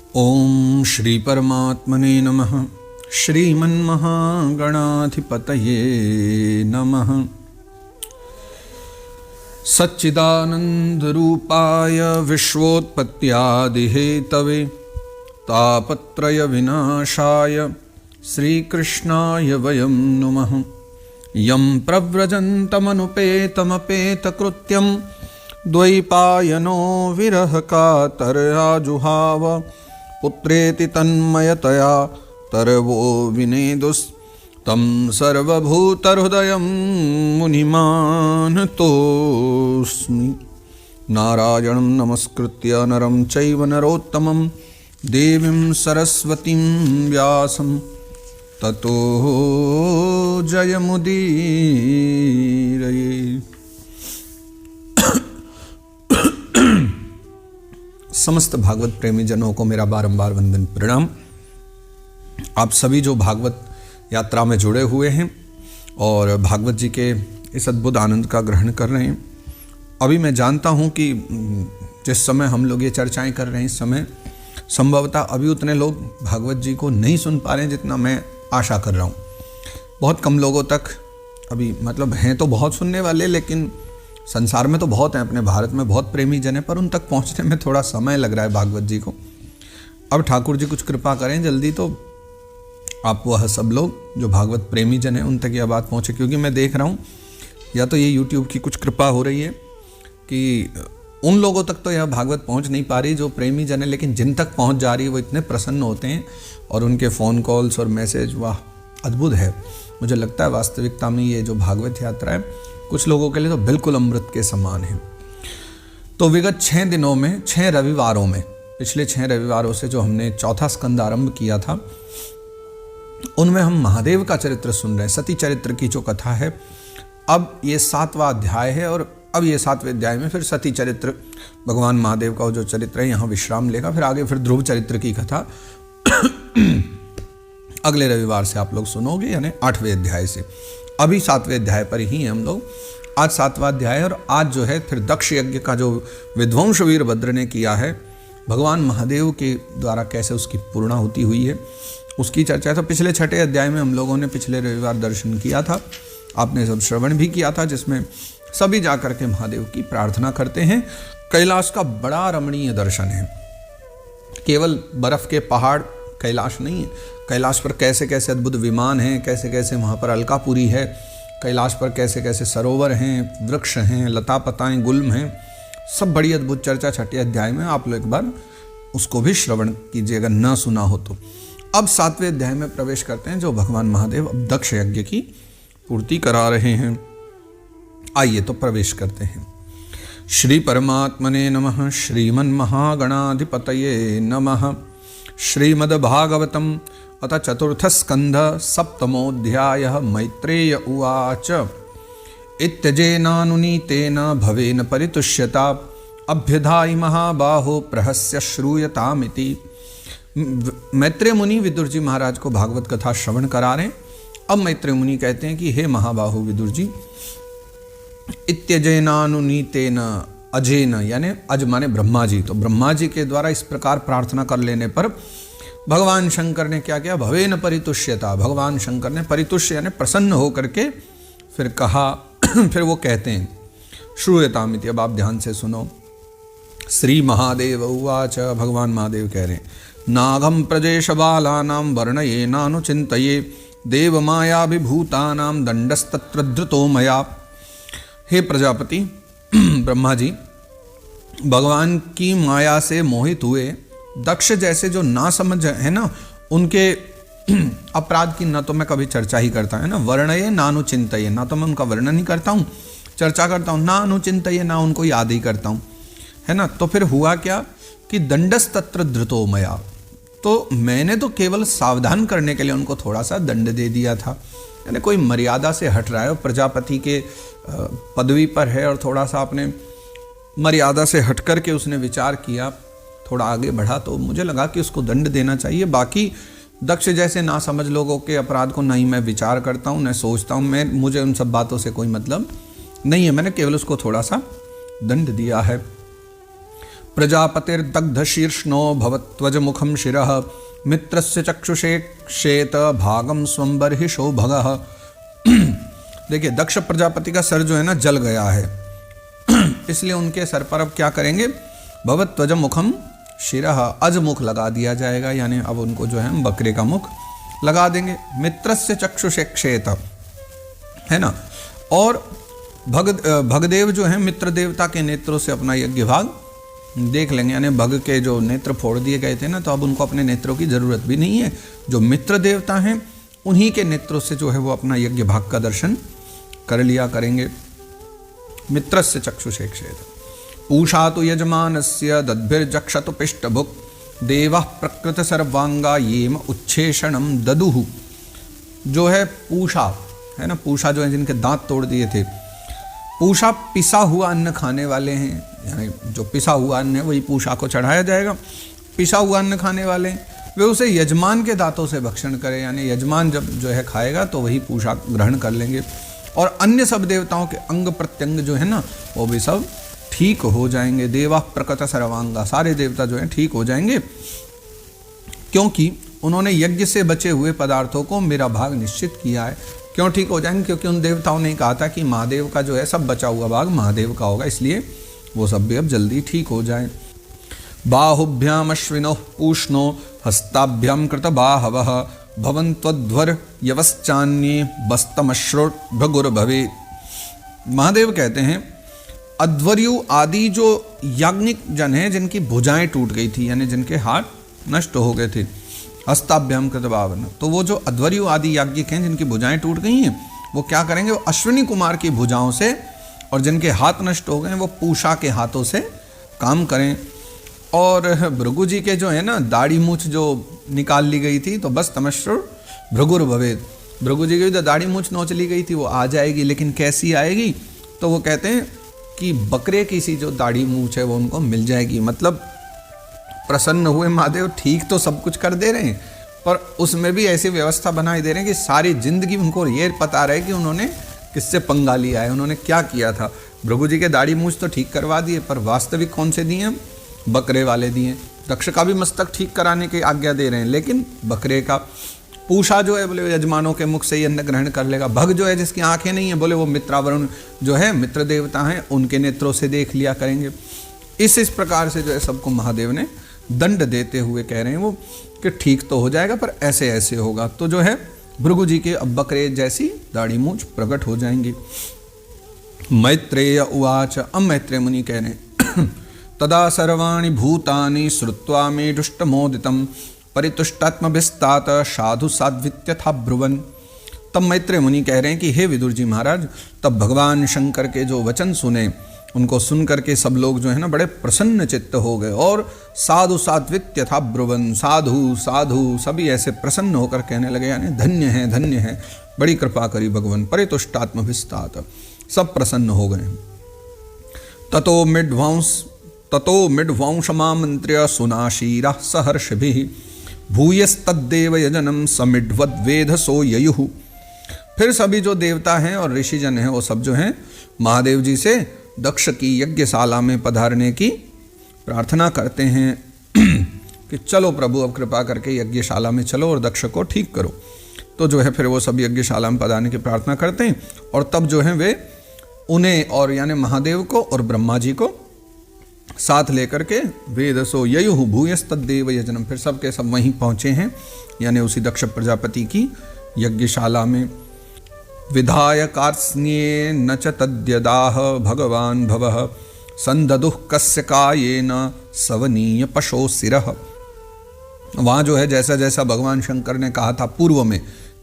ओम श्री परमात्मने नमः। श्रीमन्महागणाधिपतये नमः। सच्चिदानन्दरूपाय विश्वोत्पत्त्यादिहेतवे तापत्रय विनाशाय श्रीकृष्णाय वयं नुमः। यं प्रव्रजन्तमनुपेतमपेतकृत्यं द्वैपायनो विरहकातराजुहाव पुत्रेति तन्मयतया तरवो विनेदुस्तं सर्वभूतहृदयं मुनिमानतोऽस्मि। नारायणं नमस्कृत्य नरं चैव नरोत्तमं देवीं सरस्वतीं व्यासं ततो जयमुदीरये। समस्त भागवत प्रेमी जनों को मेरा बारंबार वंदन प्रणाम। आप सभी जो भागवत यात्रा में जुड़े हुए हैं और भागवत जी के इस अद्भुत आनंद का ग्रहण कर रहे हैं। अभी मैं जानता हूं कि जिस समय हम लोग ये चर्चाएं कर रहे हैं, इस समय संभवतः अभी उतने लोग भागवत जी को नहीं सुन पा रहे हैं जितना मैं आशा कर रहा हूं। बहुत कम लोगों तक अभी, मतलब हैं तो बहुत सुनने वाले, लेकिन संसार में तो बहुत हैं, अपने भारत में बहुत प्रेमी जन हैं, पर उन तक पहुंचने में थोड़ा समय लग रहा है भागवत जी को। अब ठाकुर जी कुछ कृपा करें जल्दी, तो आप वह सब लोग जो भागवत प्रेमी जन हैं उन तक यह बात पहुंचे। क्योंकि मैं देख रहा हूं या तो ये YouTube की कुछ कृपा हो रही है कि उन लोगों तक तो यह भागवत पहुंच नहीं पा रही जो प्रेमी जन है, लेकिन जिन तक पहुंच जा रही है वो इतने प्रसन्न होते हैं और उनके फ़ोन कॉल्स और मैसेज, वाह अद्भुत है। मुझे लगता है वास्तविकता में ये जो भागवत यात्रा है कुछ लोगों के लिए तो बिल्कुल अमृत के समान है। तो विगत 6 दिनों में, 6 रविवारों में, पिछले 6 रविवारों से जो हमने चौथा स्कंद आरंभ किया था, उनमें हम महादेव का चरित्र सुन रहे हैं। सती चरित्र की जो कथा है, अब ये 7वां अध्याय है और अब ये 7वें अध्याय में फिर सती चरित्र, भगवान महादेव का जो चरित्र है यहाँ विश्राम लेगा। फिर आगे फिर ध्रुव चरित्र की कथा अगले रविवार से आप लोग सुनोगे, यानी 8वें अध्याय से। अभी 7वें अध्याय पर ही हैं हम लोग। आज 7वां अध्याय, और आज जो है फिर दक्ष यज्ञ का जो विध्वंस वीरभद्र ने किया है, भगवान महादेव के द्वारा कैसे उसकी पूर्णाहुति हुई है उसकी चर्चा है। तो पिछले 6ठे अध्याय में हम लोगों ने पिछले रविवार दर्शन किया था, आपने सब श्रवण भी किया था, जिसमें सभी जाकर के महादेव की प्रार्थना करते हैं। कैलाश का बड़ा रमणीय दर्शन है। केवल बर्फ के पहाड़ कैलाश नहीं है, कैलाश पर कैसे कैसे अद्भुत विमान हैं, कैसे कैसे वहाँ पर अलकापुरी है, कैलाश पर कैसे कैसे सरोवर हैं, वृक्ष हैं, लता पताएं, गुल्म हैं, सब बड़ी अद्भुत चर्चा 6ठे अध्याय में। आप लोग एक बार उसको भी श्रवण कीजिए अगर न सुना हो तो। अब 7वें अध्याय में प्रवेश करते हैं, जो भगवान महादेव अब दक्ष यज्ञ की पूर्ति करा रहे हैं। आइए तो प्रवेश करते हैं। श्री परमात्मने नमः। श्रीमन्महागणाधिपतये नमः। श्रीमद्भागवतम् अथ चतुर्थ स्कंध सप्तमोऽध्यायः। मैत्रेय उवाच इत्यजेनानुनीतेन भवेन परितुष्यता अभ्युधायि महाबाहो प्रहस्य श्रूयतामिति। मैत्रेय मुनि विदुर जी महाराज को भागवत कथा श्रवण करा रहे हैं। अब मैत्रेय मुनि कहते हैं कि हे महाबाहु विदुर जी, इत्यजेनानुनीतेन, अजेन यानी अज माने ब्रह्मा जी, तो ब्रह्मा जी के द्वारा इस प्रकार प्रार्थना कर लेने पर भगवान शंकर ने क्या किया, भवेन परितुष्यता, भगवान शंकर ने परितुष्य यानी प्रसन्न होकर के फिर कहा फिर वो कहते हैं श्रूयतामिति। अब आप ध्यान से सुनो। श्री महादेव उवाच, भगवान महादेव कह रहे हैं, नागम प्रजेश बालानां वर्णये नानुचिंतये देव मायाभिभूतानां दंडस्तत्र धृतो मया। हे प्रजापति, ब्रह्मा जी भगवान की माया से मोहित हुए दक्ष जैसे जो ना समझ है ना, उनके अपराध की न तो मैं कभी चर्चा ही करता है ना, वर्णये नानुचिंतये, ना तो मैं उनका वर्णन ही करता हूँ, चर्चा करता हूँ, ना अनुचिंतये, ना उनको याद ही करता हूँ, है ना। तो फिर हुआ क्या कि दंडस्तत्र धृतो मया, तो मैंने तो केवल सावधान करने के लिए उनको थोड़ा सा दंड दे दिया था। यानी कोई मर्यादा से हट रहा है, प्रजापति के पदवी पर है और थोड़ा सा अपने मर्यादा से हट कर के उसने विचार किया, थोड़ा आगे बढ़ा, तो मुझे लगा कि उसको दंड देना चाहिए। बाकी दक्ष जैसे ना समझ लोगों के अपराध को नहीं मैं विचार करता हूँ, न सोचता हूँ, मुझे उन सब बातों से कोई मतलब नहीं है, मैंने केवल उसको थोड़ा सा दंड दिया है। प्रजापतिर्दग्ध शीर्ष्णो भवत्वज मुखम शिरः मित्रस्य चक्षुषे क्षेत भागम स्वंबर्हिषो भगः। देखिए दक्ष प्रजापति का सर जो है ना जल गया है, इसलिए उनके सर पर अब क्या करेंगे, भवत्वज मुखम शिरः, अज मुख लगा दिया जाएगा, यानी अब उनको जो है बकरे का मुख लगा देंगे। मित्रस्य चक्षुषे क्षेत है ना, और भगदेव जो है मित्र देवता के नेत्रों से अपना यज्ञ भाग देख लेंगे, यानी भग के जो नेत्र फोड़ दिए गए थे ना, तो अब उनको अपने नेत्रों की जरूरत भी नहीं है। जो मित्र देवता हैं उन्हीं के नेत्रों से जो है वो अपना यज्ञ भाग का दर्शन कर लिया करेंगे। मित्रस्य चक्षुषे क्षेत्र ऊषा तो यजमानस्य दद्भिर्जक्षतु पिष्टभुक् देवः प्रकृत सर्वांगा येम उच्छेषणम ददुहु। जो है पूषा है ना, पूषा जो है जिनके दांत तोड़ दिए थे, पूषा पिसा हुआ अन्न खाने वाले हैं, यानी जो पिसा हुआ अन्न है वही पूषा को चढ़ाया जाएगा। पिसा हुआ अन्न खाने वाले वे उसे यजमान के दांतों से भक्षण करें, यानी यजमान जब जो है खाएगा तो वही पूषा ग्रहण कर लेंगे। और अन्य सब देवताओं के अंग प्रत्यंग जो है ना वो भी सब ठीक हो जाएंगे। देवा प्रकट सर्वांगा, सारे देवता जो है ठीक हो जाएंगे, क्योंकि उन्होंने यज्ञ से बचे हुए पदार्थों को मेरा भाग निश्चित किया है। क्यों ठीक हो जाएंगे, क्योंकि उन देवताओं ने कहा था कि महादेव का जो है सब बचा हुआ भाग महादेव का होगा, इसलिए वो सब भी अब जल्दी ठीक हो जाए। बाहुभ्याम अश्विनो पूष्णो हस्ताभ्याम कृत बाहवः भवन्त्वध्वर यवश्चान्ये बस्तमश्रो भगुर भवे। महादेव कहते हैं अध्वर्यु आदि जो याज्ञिक जन हैं जिनकी भुजाएं टूट गई थी, यानी जिनके हाथ नष्ट हो गए थे, हस्ताभ्याम कृत बावन, तो वो जो अध्वर्यु आदि याज्ञिक हैं जिनकी भुजाएं टूट गई हैं वो क्या करेंगे, वो अश्विनी कुमार की भुजाओं से, और जिनके हाथ नष्ट हो गए वो पूषा के हाथों से काम करें। और भृगु जी के जो है ना दाढ़ी मूछ जो निकाल ली गई थी, तो बस तमश्र भृगुर भवेद, भृगु जी की जो दाढ़ी मूछ नोच ली गई थी वो आ जाएगी, लेकिन कैसी आएगी, तो वो कहते हैं कि बकरे की सी जो दाढ़ी मूछ है वो उनको मिल जाएगी। मतलब प्रसन्न हुए महादेव, ठीक तो सब कुछ कर दे रहे हैं पर उसमें भी ऐसी व्यवस्था बनाई दे रहे हैं कि सारी जिंदगी उनको ये पता रहे कि उन्होंने किससे पंगा लिया है, उन्होंने क्या किया था। भृगु जी के दाढ़ी मूछ तो ठीक करवा दिए, पर वास्तविक कौन से दिए, बकरे वाले दिए। दक्ष का भी मस्तक ठीक कराने की आज्ञा दे रहे हैं, लेकिन बकरे का। पूषा जो है बोले यजमानों के मुख से ही अन्न ग्रहण कर लेगा। भग जो है जिसकी आंखें नहीं है, बोले वो मित्रावरुण जो है मित्र देवता हैं उनके नेत्रों से देख लिया करेंगे। इस प्रकार से जो है सबको महादेव ने दंड देते हुए कह रहे हैं वो कि ठीक तो हो जाएगा पर ऐसे ऐसे होगा। तो जो है भृगु जी के अब बकरे जैसी दाढ़ी मूछ प्रकट हो जाएंगी। मैत्रेय उवाच, अब मैत्रेय मुनि कह रहे हैं तदा सर्वाणि भूतानि श्रुत्वा मे दुष्टमोदितं परितुष्टात्मभिस्तात साधु साध्वित्यथा ब्रुवन्। तब मैत्रेय मुनि कह रहे हैं कि हे विदुर जी महाराज, तब भगवान शंकर के जो वचन सुने उनको सुन करके सब लोग जो है ना बड़े प्रसन्न चित्त हो गए, और साधु साध्वित्यथा ब्रुवन्, साधु साधु सभी ऐसे प्रसन्न होकर कहने लगे, यानी धन्य है, बड़ी कृपा करी भगवान। परितुष्टात्मभिस्तात, सब प्रसन्न हो गए। ततो मिड्वांशमामन्त्र्य सुनाशीरा सहर्षभिः भूयस्तद्देव यजनम समिड्वद्वेधसो ययुः। फिर सभी जो देवता हैं और ऋषिजन हैं वो सब जो हैं महादेव जी से दक्ष की यज्ञशाला में पधारने की प्रार्थना करते हैं कि चलो प्रभु अब कृपा करके यज्ञशाला में चलो और दक्ष को ठीक करो। तो जो है फिर वो सब यज्ञशाला में पधारने की प्रार्थना करते हैं, और तब जो है वे उन्हें और यानी महादेव को और ब्रह्मा जी को साथ लेकर के वेदसो ययुः भूयस्तद्देव यजनम, फिर सब के सब वहीं पहुँचे हैं, यानी उसी दक्ष प्रजापति की यज्ञशाला में। विधाय कार्त्स्न्ये न च तद्यदाह भगवान भवः संददुः कस्य कायेन सवनीय पशो सिरः। वहाँ जो है जैसा जैसा भगवान शंकर ने कहा था पूर्व में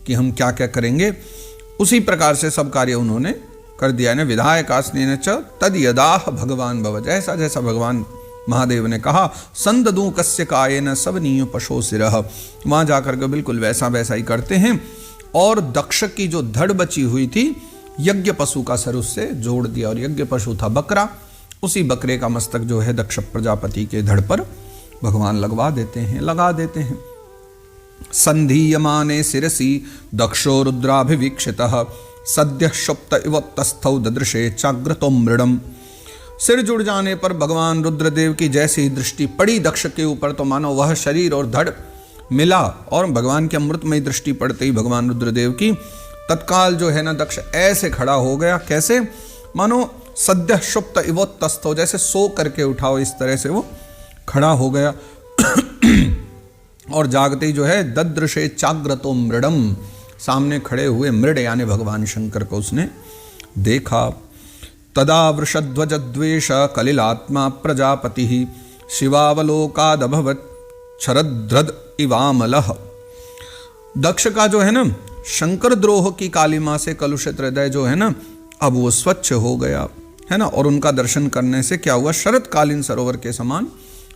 कि हम क्या क्या करेंगे, उसी प्रकार से सब कार्य उन्होंने कर दिया है। विधाय कार्त्स्न्येन च तद्यदाह भगवान भवः, जैसा जैसा भगवान महादेव ने कहा, संददु कस्य कायेन सवनीय पशो सिरः, वहाँ जाकर के बिल्कुल वैसा वैसा ही करते हैं। और दक्ष की जो धड़ बची हुई थी यज्ञ पशु का सर उससे जोड़ दिया, और यज्ञ पशु था बकरा, उसी बकरे का मस्तक जो है दक्ष प्रजापति के धड़ पर भगवान लगा देते हैं। संधीयमाने शिरसि दक्षो रुद्राभिवीक्षितः सद्य शुप्त इव तस्थौ ददृशे चाग्रतो मृडम। सिर जुड़ जाने पर भगवान रुद्रदेव की जैसी ही दृष्टि पड़ी दक्ष के ऊपर तो मानो वह शरीर और धड़ मिला, और भगवान की अमृतमयी दृष्टि पड़ते ही भगवान रुद्रदेव की तत्काल जो है ना दक्ष ऐसे खड़ा हो गया, कैसे मानो सद्य शुप्त इवोत्तस्थो, जैसे सो करके उठाओ इस तरह से वो खड़ा हो गया। और जागते ही जो है ददृशे चाग्रतो मृडम, सामने खड़े हुए मृड यानी भगवान शंकर को उसने देखा। तदा वृषध्वज द्वेष कलिलात्मा प्रजापति शिवावलोकादभवत् शरद्रद इवामलः। दक्ष का जो है ना शंकर द्रोह की कालिमा से कलुषित हृदय जो है ना अब वो स्वच्छ हो गया है ना, और उनका दर्शन करने से क्या हुआ, शरतकालीन सरोवर के समान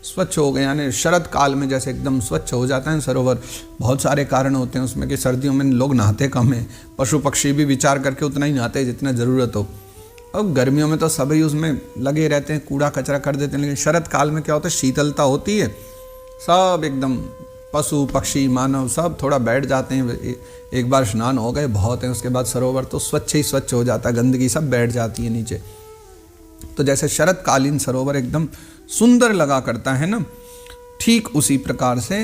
स्वच्छ हो गया। यानी शरद काल में जैसे एकदम स्वच्छ हो जाता है सरोवर, बहुत सारे कारण होते हैं उसमें कि सर्दियों में लोग नहाते कम है, पशु पक्षी भी विचार करके उतना ही नहाते जितना ज़रूरत हो, और गर्मियों में तो सभी उसमें लगे रहते हैं, कूड़ा कचरा कर देते हैं। लेकिन शरद काल में क्या होता है, शीतलता होती है, सब एकदम पशु पक्षी मानव सब थोड़ा बैठ जाते हैं, एक बार स्नान हो गए बहुत है, उसके बाद सरोवर तो स्वच्छ ही स्वच्छ हो जाता है, गंदगी सब बैठ जाती है नीचे। तो जैसे शरतकालीन सरोवर एकदम सुंदर लगा करता है ना, ठीक उसी प्रकार से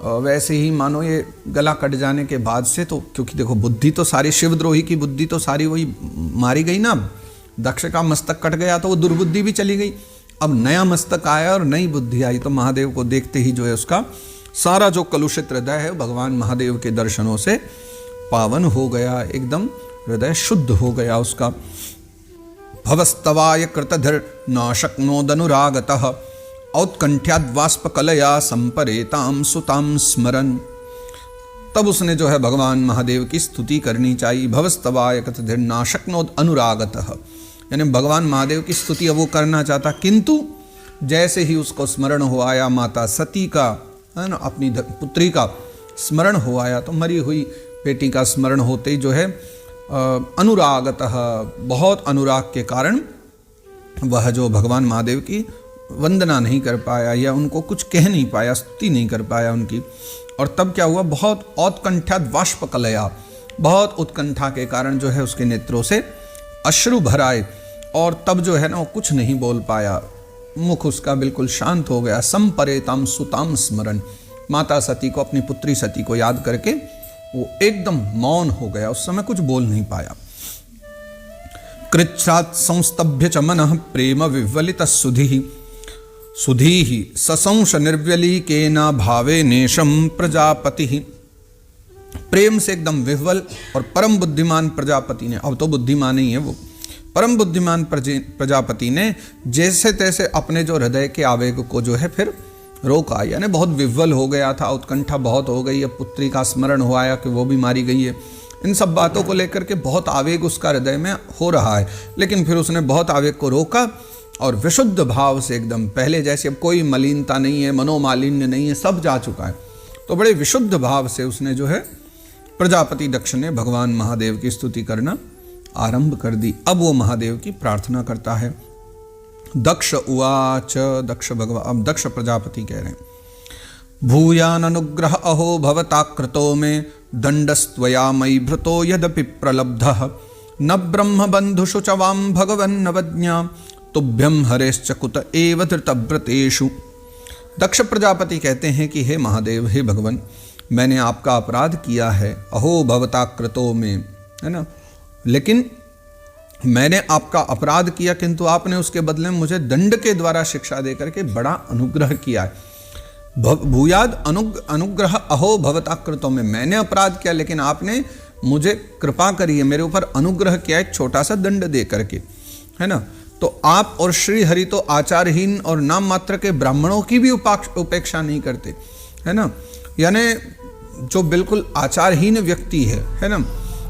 वैसे ही मानो ये गला कट जाने के बाद से तो, क्योंकि देखो बुद्धि तो सारी शिवद्रोही की बुद्धि तो सारी वही मारी गई ना, दक्ष का मस्तक कट गया तो वो दुर्बुद्धि भी चली गई, अब नया मस्तक आया और नई बुद्धि आई, तो महादेव को देखते ही जो है उसका सारा जो कलुषित हृदय है भगवान महादेव के दर्शनों से पावन हो गया, एकदम हृदय शुद्ध हो गया उसका। भवस्तवाय कृतधिर न शक्नोदनुरागतः औत्कंठ्याद्वाष्पकलया संपरेताम सुताम स्मरन। तब उसने जो है भगवान महादेव की स्तुति करनी चाहिए। भवस्तवाय कृतधिर न शक्नोद अनुरागतः, यानी भगवान महादेव की स्तुति अब वो करना चाहता, किंतु जैसे ही उसको स्मरण हो आया माता सती का है ना, अपनी पुत्री का स्मरण हो आया, तो मरी हुई बेटी का स्मरण होते ही जो है अनुरागतः, बहुत अनुराग के कारण वह जो भगवान महादेव की वंदना नहीं कर पाया या उनको कुछ कह नहीं पाया, स्तुति नहीं कर पाया उनकी। और तब क्या हुआ, बहुत औत्कंठ्याद्वाष्पकलया, बहुत उत्कंठा के कारण जो है उसके नेत्रों से अश्रु भर आए, और तब जो है ना वो कुछ नहीं बोल पाया, मुख उसका बिल्कुल शांत हो गया। संपरेताम सुताम स्मरण, माता सती को, अपनी पुत्री सती को याद करके वो एकदम मौन हो गया, उस समय कुछ बोल नहीं पाया। कृच्छ्रात् संस्तभ्य च मनः प्रेम विह्वलित सुधि सुधीहि ससंश निर्व्यलीकेन भावे नेशम प्रजापति। प्रेम से एकदम विह्वल और परम बुद्धिमान प्रजापति ने, अब तो बुद्धिमान ही है वो, परम बुद्धिमान प्रजापति ने जैसे तैसे अपने जो हृदय के आवेग को जो है फिर रोका, यानी बहुत विह्वल हो गया था, उत्कंठा बहुत हो गई है, पुत्री का स्मरण हो आया कि वो भी मारी गई है, इन सब बातों को लेकर के बहुत आवेग उसका हृदय में हो रहा है। लेकिन फिर उसने बहुत आवेग को रोका और विशुद्ध भाव से एकदम पहले जैसे अब कोई मलिनता नहीं है, मनोमालिन्य नहीं है, सब जा चुका है, तो बड़े विशुद्ध भाव से उसने जो है प्रजापति दक्ष ने भगवान महादेव की स्तुति करना आरंभ कर दी। अब वो महादेव की प्रार्थना करता है। दक्ष उवाच, दक्ष भगवान, अब दक्ष प्रजापति कह रहे हैं, भूयान अनुग्रह अहो भवताकृतो में दंडस्त्वया मयि भृतो यदपि प्रलब्धः न ब्रह्म बंधुषु च वाम भगवन् नवज्ञा तुभ्यम हरेश्च कुत एव धृतव्रतेषु। दक्ष प्रजापति कहते हैं कि हे महादेव, हे भगवान, मैंने आपका अपराध किया है, अहो भवताकृतो में, है ना, लेकिन मैंने आपका अपराध किया किंतु आपने उसके बदले में मुझे दंड के द्वारा शिक्षा देकर के बड़ा अनुग्रह किया है। भूयाद अनुग्रह अहो भवताकृतो में, मैंने अपराध किया लेकिन आपने मुझे कृपा करी है, मेरे ऊपर अनुग्रह किया एक छोटा सा दंड दे करके, है ना। तो आप और श्री हरि तो आचारहीन और नाम मात्र के ब्राह्मणों की भी उपेक्षा नहीं करते, है ना, यानी जो बिल्कुल आचारहीन व्यक्ति है ना,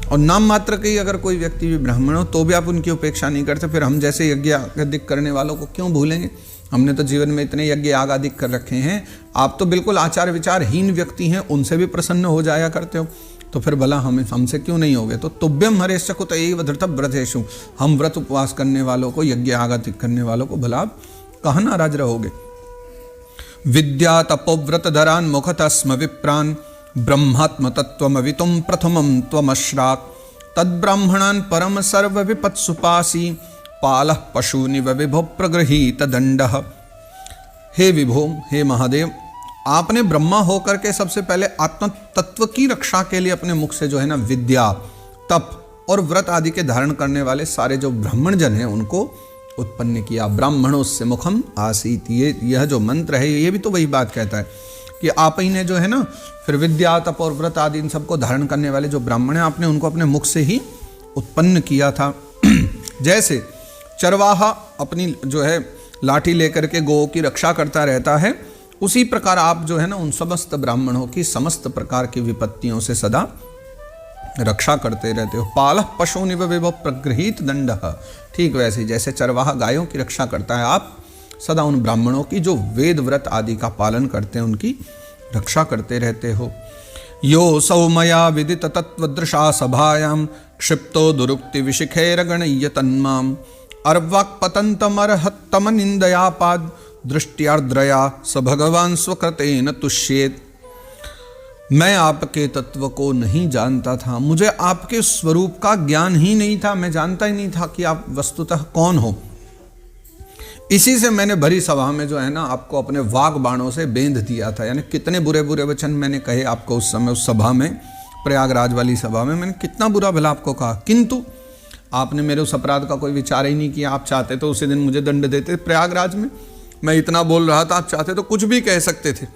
और नाम मात्र के ही अगर कोई व्यक्ति भी ब्राह्मण हो तो भी आप उनकी उपेक्षा नहीं करते, फिर हम जैसे यज्ञ आदि करने वालों को क्यों भूलेंगे। हमने तो जीवन में इतने यज्ञ याग आदि कर रखे हैं, आप तो बिल्कुल आचार विचारहीन व्यक्ति हैं, उनसे भी प्रसन्न हो जाया करते हो, तो फिर भला हमसे क्यों नहीं होगे। तो तुभ्यम हरेश्च कुत एव धृतव्रतेषु, हम व्रत उपवास करने वालों को, यज्ञ याग आदि करने वालों को भला आप कहाँ नाराज रहोगे। विद्या तपोव्रत धरान मुखतः स्म विप्रान ब्रह्मात्म तत्त्वमवितुं प्रथमं त्वमश्राक् तद्ब्राह्मणान् परम सर्व विपत्सुपासी पालः पशूनिव विभो प्रगृहीत दंडः। हे विभो, हे महादेव, आपने ब्रह्मा होकर के सबसे पहले आत्म तत्व की रक्षा के लिए अपने मुख से जो है ना विद्या, तप और व्रत आदि के धारण करने वाले सारे जो ब्राह्मण जन हैं उनको उत्पन्न किया। ब्राह्मणोस्य मुखम आसीत, यह जो मंत्र है ये भी तो वही बात कहता है कि आप ही ने जो है ना फिर विद्या, तप और व्रत आदि इन सबको धारण करने वाले जो ब्राह्मण हैं आपने उनको अपने मुख से ही उत्पन्न किया था। जैसे चरवाहा अपनी जो है लाठी लेकर के गौ की रक्षा करता रहता है, उसी प्रकार आप जो है ना उन समस्त ब्राह्मणों की समस्त प्रकार की विपत्तियों से सदा रक्षा करते रहते हो। पालः पशूनिव विभो प्रगृहीत दंडः, ठीक वैसे जैसे चरवाहा गायों की रक्षा करता है, आप सदा उन ब्राह्मणों की जो वेद व्रत आदि का पालन करते हैं उनकी रक्षा करते रहते हो। यो सौमया विदित तत्वदृशा सभायां क्षिप्तो दुरुक्ति विशिखैरगणय्य तन्माम् अर्वाक्पतन्तमर्हत्तम निन्दयापाद दृष्ट्यार्द्रया स भगवान स्वकृतेन तुष्येत। मैं आपके तत्व को नहीं जानता था, मुझे आपके स्वरूप का ज्ञान ही नहीं था, मैं जानता ही नहीं था कि आप वस्तुतः कौन हो। इसी से मैंने भरी सभा में जो है ना आपको अपने वाग बाणों से बेंध दिया था। यानी कितने बुरे बुरे वचन मैंने कहे आपको उस समय, उस सभा में, प्रयागराज वाली सभा में मैंने कितना बुरा भला आपको कहा, किंतु आपने मेरे उस अपराध का कोई विचार ही नहीं किया। आप चाहते तो उसी दिन मुझे दंड देते। प्रयागराज में मैं इतना बोल रहा था, आप चाहते तो कुछ भी कह सकते थे।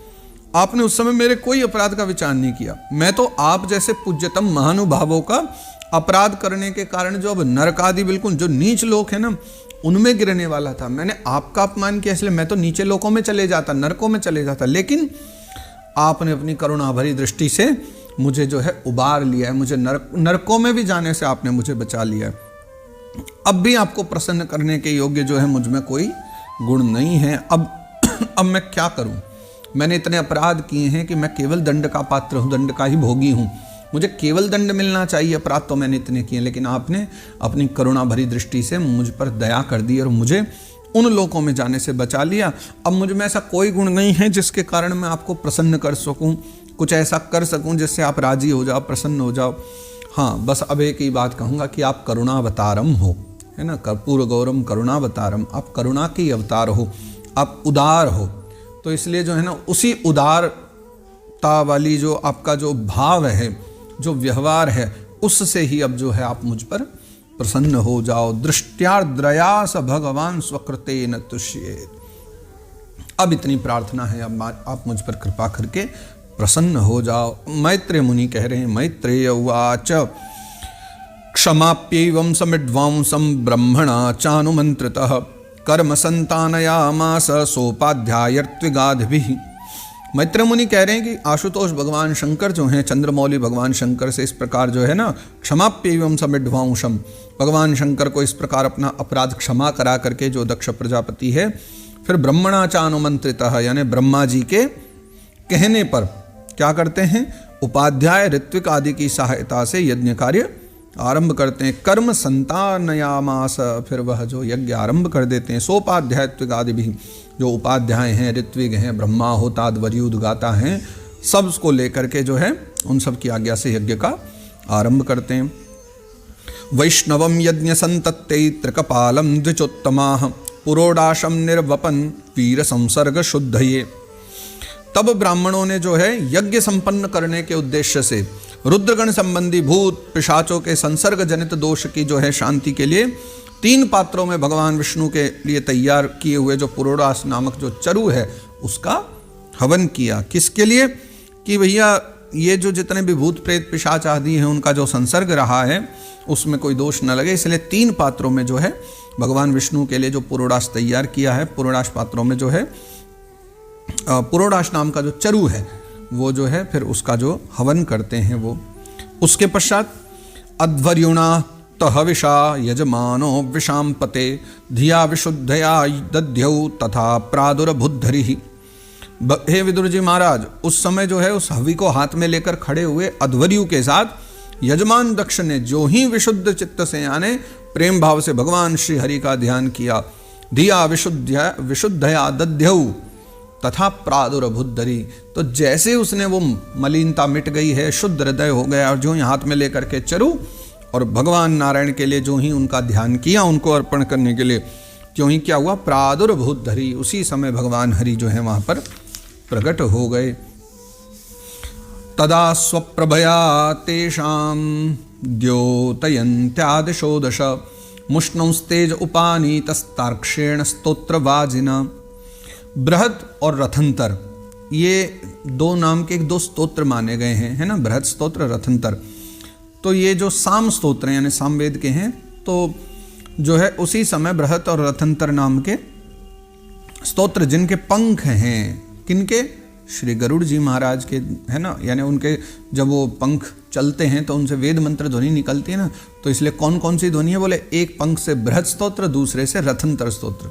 आपने उस समय मेरे कोई अपराध का विचार नहीं किया। मैं तो आप जैसे पूज्यतम महानुभावों का अपराध करने के कारण जो अब नरक आदि बिल्कुल जो नीच लोक है ना उनमें गिरने वाला था। मैंने आपका अपमान किया, इसलिए मैं तो नीचे लोकों में चले जाता, नरकों में चले जाता, लेकिन आपने अपनी करुणा भरी दृष्टि से मुझे जो है उबार लिया है, मुझे नरकों में भी जाने से आपने मुझे बचा लिया है। अब भी आपको प्रसन्न करने के योग्य जो है मुझ में कोई गुण नहीं है। अब मैं क्या करूं? मैंने इतने अपराध किए हैं कि मैं केवल दंड का पात्र हूं, दंड का ही भोगी हूं, मुझे केवल दंड मिलना चाहिए। अपराध तो मैंने इतने किए, लेकिन आपने अपनी करुणा भरी दृष्टि से मुझ पर दया कर दी और मुझे उन लोकों में जाने से बचा लिया। अब मुझ में ऐसा कोई गुण नहीं है जिसके कारण मैं आपको प्रसन्न कर सकूं, कुछ ऐसा कर सकूं जिससे आप राजी हो जाओ, प्रसन्न हो जाओ। हाँ, बस अब एक ही बात कहूँगा कि आप करुणावतारम हो, है ना, कर्पूर गौरम करुणावतारम, आप करुणा की अवतार हो, आप उदार हो। तो इसलिए जो है ना उसी उदारता वाली जो आपका जो भाव है, जो व्यवहार है, उससे ही अब जो है आप मुझ पर प्रसन्न हो जाओ। दृष्ट्यार्द्रया स भगवान स्वकृतेन तुष्येत। अब इतनी प्रार्थना है, अब आप मुझ पर कृपा करके प्रसन्न हो जाओ। मैत्रेय मुनि कह रहे हैं, मैत्रेय उवाच क्षमाप्यैवं समिड्वांसं ब्रह्मणा चानुमन्त्रितः कर्म संतानयामास सोपाध्यायर्त्विगाधिभिः। मैत्रेय मुनि कह रहे हैं कि आशुतोष भगवान शंकर जो हैं, चंद्रमौली भगवान शंकर से इस प्रकार जो है ना क्षमाप्यैवं समिड्वांसं, भगवान शंकर को इस प्रकार अपना अपराध क्षमा करा करके जो दक्ष प्रजापति है, फिर ब्रह्मणा चानुमंत्रितः यानी ब्रह्मा जी के कहने पर क्या करते हैं, उपाध्याय ऋत्विक आदि की सहायता से यज्ञ कार्य आरंभ करते हैं। कर्म संतानयामास, फिर वह जो यज्ञ आरंभ कर देते हैं। सोपाध्याय ऋत्विक आदि भी जो उपाध्याय हैं, ऋत्विक हैं, ब्रह्मा होताद वरियुद गाता हैं, सब उसको लेकर के जो है उन सब की आज्ञा से यज्ञ का आरंभ करते हैं। वैष्णवम यज्ञ संतत्ते त्रिकपालम द्विचोत्तमाः पुरोडाशम निर्वपन वीर संसर्ग शुद्धये। तब ब्राह्मणों ने जो है यज्ञ संपन्न करने के उद्देश्य से रुद्रगण संबंधी भूत पिशाचों के संसर्ग जनित दोष की जो है शांति के लिए 3 पात्रों में भगवान विष्णु के लिए तैयार किए हुए जो पुरोडास नामक जो चरु है उसका हवन किया। किसके लिए? कि भैया ये जो जितने भी भूत प्रेत पिशाच आदि हैं उनका जो संसर्ग रहा है उसमें कोई दोष न लगे, इसलिए 3 पात्रों में जो है भगवान विष्णु के लिए जो पुरोडास तैयार किया है, पुरोडास पात्रों में जो है पुरोडास नाम का जो चरु है वो जो है फिर उसका जो हवन करते हैं वो। उसके पश्चात अध्वर्युणा तहविषा यजमानो विषाम पते धिया विशुद्धया दध्यौ तथा प्रादुर्बुद्धरि। हे विदुर जी महाराज, उस समय जो है उस हवि को हाथ में लेकर खड़े हुए अध्वर्यु के साथ यजमान दक्ष ने जो ही विशुद्ध चित्त से यानी प्रेम भाव से भगवान श्री हरि का ध्यान किया, धिया विशुद्धया दध्यौ तथा प्रादुर्बुद्धरि, तो जैसे उसने वो मलिनता मिट गई है, शुद्ध हृदय हो गया और जो हाथ में लेकर के चरु और भगवान नारायण के लिए जो ही उनका ध्यान किया, उनको अर्पण करने के लिए, क्यों ही क्या हुआ, प्रादुर्भूत धरी, उसी समय भगवान हरि जो है वहाँ पर प्रकट हो गए। तदा स्वप्रभया तेषां द्योतयन्त्यादिशो दश मुष्णौस्तेज उपानीतस्तार्क्ष्येण स्तोत्रवाजिना। बृहद और रथंतर, ये दो नाम के दो स्तोत्र माने गए हैं, है ना, बृहद स्तोत्र, रथंतर। तो ये जो साम स्तोत्र यानी सामवेद के हैं, तो जो है उसी समय बृहद और रथंतर नाम के स्तोत्र जिनके पंख हैं, किनके, श्री गरुड़ जी महाराज के, है ना, यानी उनके जब वो पंख चलते हैं तो उनसे वेद मंत्र ध्वनि निकलती है ना, तो इसलिए कौन कौन सी ध्वनि है, बोले एक पंख से बृहद स्तोत्र, दूसरे से रथंतर स्तोत्र।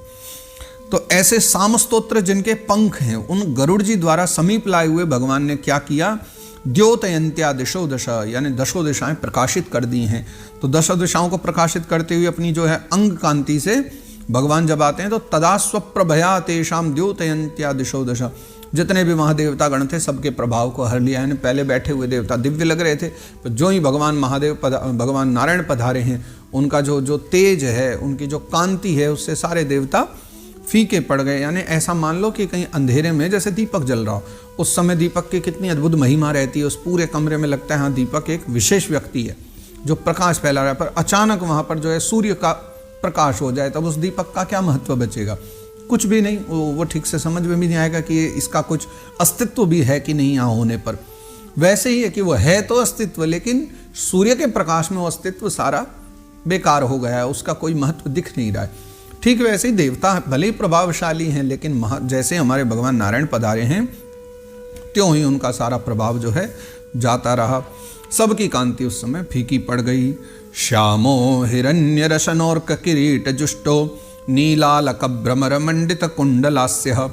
तो ऐसे साम स्तोत्र जिनके पंख हैं, उन गरुड़ जी द्वारा समीप लाए हुए भगवान ने क्या किया, द्योतयंत्या दिशो दशा, यानी दशो दिशाएं प्रकाशित कर दी हैं। तो दशो दिशाओं को प्रकाशित करते हुए अपनी जो है अंग कांति से भगवान जब आते हैं तो तदा स्वप्रभया तेषाम द्योतयंत्या दिशो दशा, जितने भी महादेवता गण थे सबके प्रभाव को हर लिया है। पहले बैठे हुए देवता दिव्य लग रहे थे, तो जो ही भगवान महादेव भगवान नारायण पधारे हैं, उनका जो तेज है, उनकी जो कांति है, उससे सारे देवता फीके पड़ गए। यानी ऐसा मान लो कि कहीं अंधेरे में जैसे दीपक जल रहा हो, उस समय दीपक की कितनी अद्भुत महिमा रहती है, उस पूरे कमरे में लगता है हाँ दीपक एक विशेष व्यक्ति है जो प्रकाश फैला रहा है। पर अचानक वहाँ पर जो है सूर्य का प्रकाश हो जाए, तब उस दीपक का क्या महत्व बचेगा, कुछ भी नहीं। वो ठीक से समझ में भी नहीं आएगा कि इसका कुछ अस्तित्व भी है कि नहीं यहाँ होने पर। वैसे ही है कि वो है तो अस्तित्व, लेकिन सूर्य के प्रकाश में वो अस्तित्व सारा बेकार हो गया है, उसका कोई महत्व दिख नहीं रहा है। ठीक वैसे ही देवता भले ही प्रभावशाली हैं, लेकिन जैसे हमारे भगवान नारायण पधारे हैं, त्यों ही उनका सारा प्रभाव जो है जाता रहा। सबकी कांति उस समय फीकी पड़ गई। श्यामो हिरण्य रशनोर्क किरीट जुष्टो नीलालक भ्रमर मंडित कुंडलास्य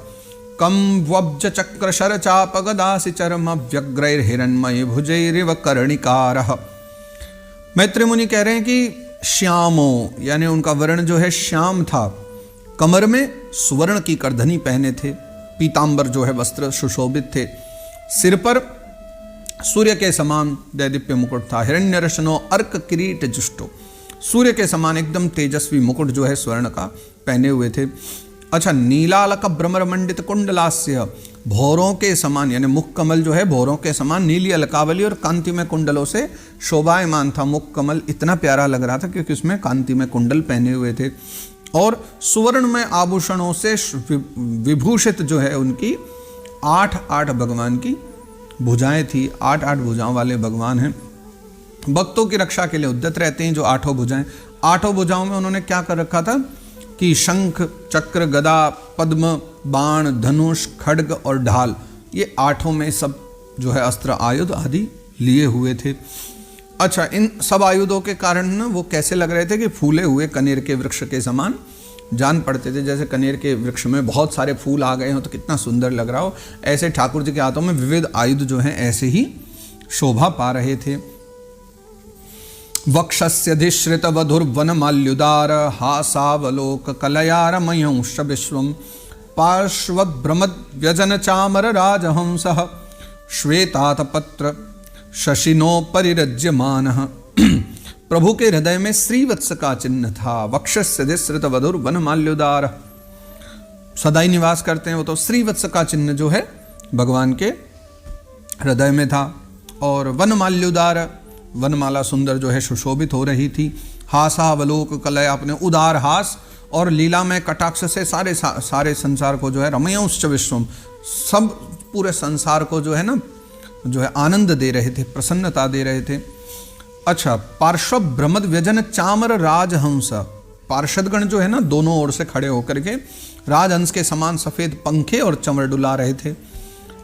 कम वब्ज चक्र शर चाप गदासि चरम व्यग्रैर्हिरण्मय भुजैरिव कर्णिकारः। मैत्री मुनि कह रहे हैं कि श्यामो यानी उनका वर्ण जो है श्याम था, कमर में सुवर्ण की करधनी पहने थे, पीतांबर जो है वस्त्र सुशोभित थे, सिर पर सूर्य के समान दैदीप्य मुकुट था। हिरण्यरशनो अर्क किरीट जुष्टो, सूर्य के समान एकदम तेजस्वी मुकुट जो है स्वर्ण का पहने हुए थे। अच्छा, नीलालक भ्रमर मंडित कुंडलास्य, भौरों के समान यानी मुख कमल जो है भौरों के समान नीली अलकावली और कांति में कुंडलों से शोभायमान था। मुख कमल इतना प्यारा लग रहा था क्योंकि उसमें कांति में कुंडल पहने हुए थे, और सुवर्ण में आभूषणों से विभूषित जो है उनकी 8 भगवान की भुजाएं थी। 8 भुजाओं वाले भगवान हैं, भक्तों की रक्षा के लिए उद्यत रहते हैं। जो 8 भुजाएं, 8 भुजाओं में उन्होंने क्या कर रखा था कि शंख, चक्र, गदा, पद्म, बाण, धनुष, खड्ग और ढाल, ये 8 में सब जो है अस्त्र आयुध आदि लिए हुए थे। अच्छा, इन सब आयुधों के कारण ना वो कैसे लग रहे थे कि फूले हुए कनेर के वृक्ष के समान जान पड़ते थे। जैसे कनेर के वृक्ष में बहुत सारे फूल आ गए हो तो कितना सुंदर लग रहा हो, ऐसे ठाकुर जी के हाथों में विविध आयुध जो हैं ऐसे ही शोभा पा रहे थे। वक्षस्यधिश्रित वधुर्वन माल्युदार हासावलोक कलयारमयंश विश्वम पार्श्वभ्रमद व्यजन चामर राजहंसः श्वेतातपत्र शशिनो परिरज्यमानः। प्रभु के हृदय में श्रीवत्स का चिन्ह था। वक्षस्यधिश्रित वधुर वन माल्युदार, सदाई निवास करते हैं वो, तो श्रीवत्स का चिन्ह जो है भगवान के हृदय में था। और वन माल्युदार, वनमाला सुंदर जो है सुशोभित हो रही थी। हासावलोक कलय, अपने उदार हास और लीला में कटाक्ष से सारे संसार को जो है रमयंश्च विश्वम, सब पूरे संसार को जो है ना जो है आनंद दे रहे थे, प्रसन्नता दे रहे थे। अच्छा, पार्श्व भ्रमद व्यजन चामर राजहंस, पार्षदगण जो है ना दोनों ओर से खड़े होकर के राजहंस के समान सफेद पंखे और चमर डुला रहे थे।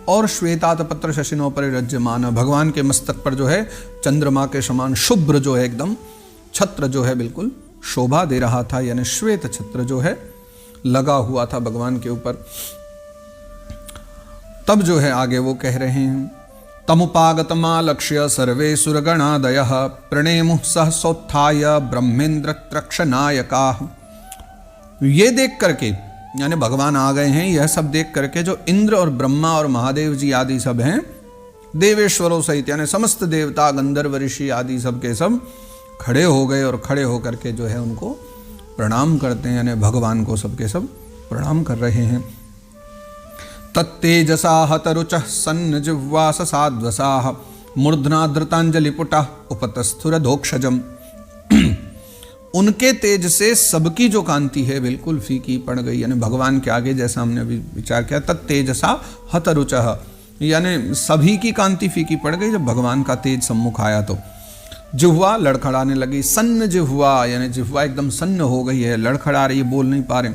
और श्वेतात पत्र शशिनो परिरज्यमान, भगवान के मस्तक पर जो है चंद्रमा के समान शुभ्र जो है एकदम छत्र जो है बिल्कुल शोभा दे रहा था, यानी श्वेत छत्र जो है लगा हुआ था भगवान के ऊपर। तब जो है आगे वो कह रहे हैं, तमुपागतमालक्ष्य सर्वे सुरगणादयः प्रणेमुः सहसोत्थाय ब्रह्मेन्द्र त्रक्षनायकाः। ये देख करके यानी भगवान आ गए हैं, यह सब देख करके जो इंद्र और ब्रह्मा और महादेव जी आदि सब हैं, देवेश्वरों सहित यानी समस्त देवता गंधर्व ऋषि आदि सब के सब खड़े हो गए और खड़े होकर के जो है उनको प्रणाम करते हैं, यानी भगवान को सबके सब प्रणाम कर रहे हैं। तत्तेजसा हतरुचः सन्न जिह्वा ससाध्वसाः मूर्धना धृतांजलिपुटा उपतस्थुरधोक्षजम। उनके तेज से सबकी जो कांति है बिल्कुल फीकी पड़ गई, यानी भगवान के आगे, जैसा हमने अभी विचार किया, तत्तेजसा हतरुचः, यानी सभी की कांति फीकी पड़ गई जब भगवान का तेज सम्मुख आया। तो जिह्वा लड़खड़ाने लगी, सन्न जिह्वा, यानी जिह्वा एकदम सन्न हो गई है, लड़खड़ा रही है, बोल नहीं पा रहे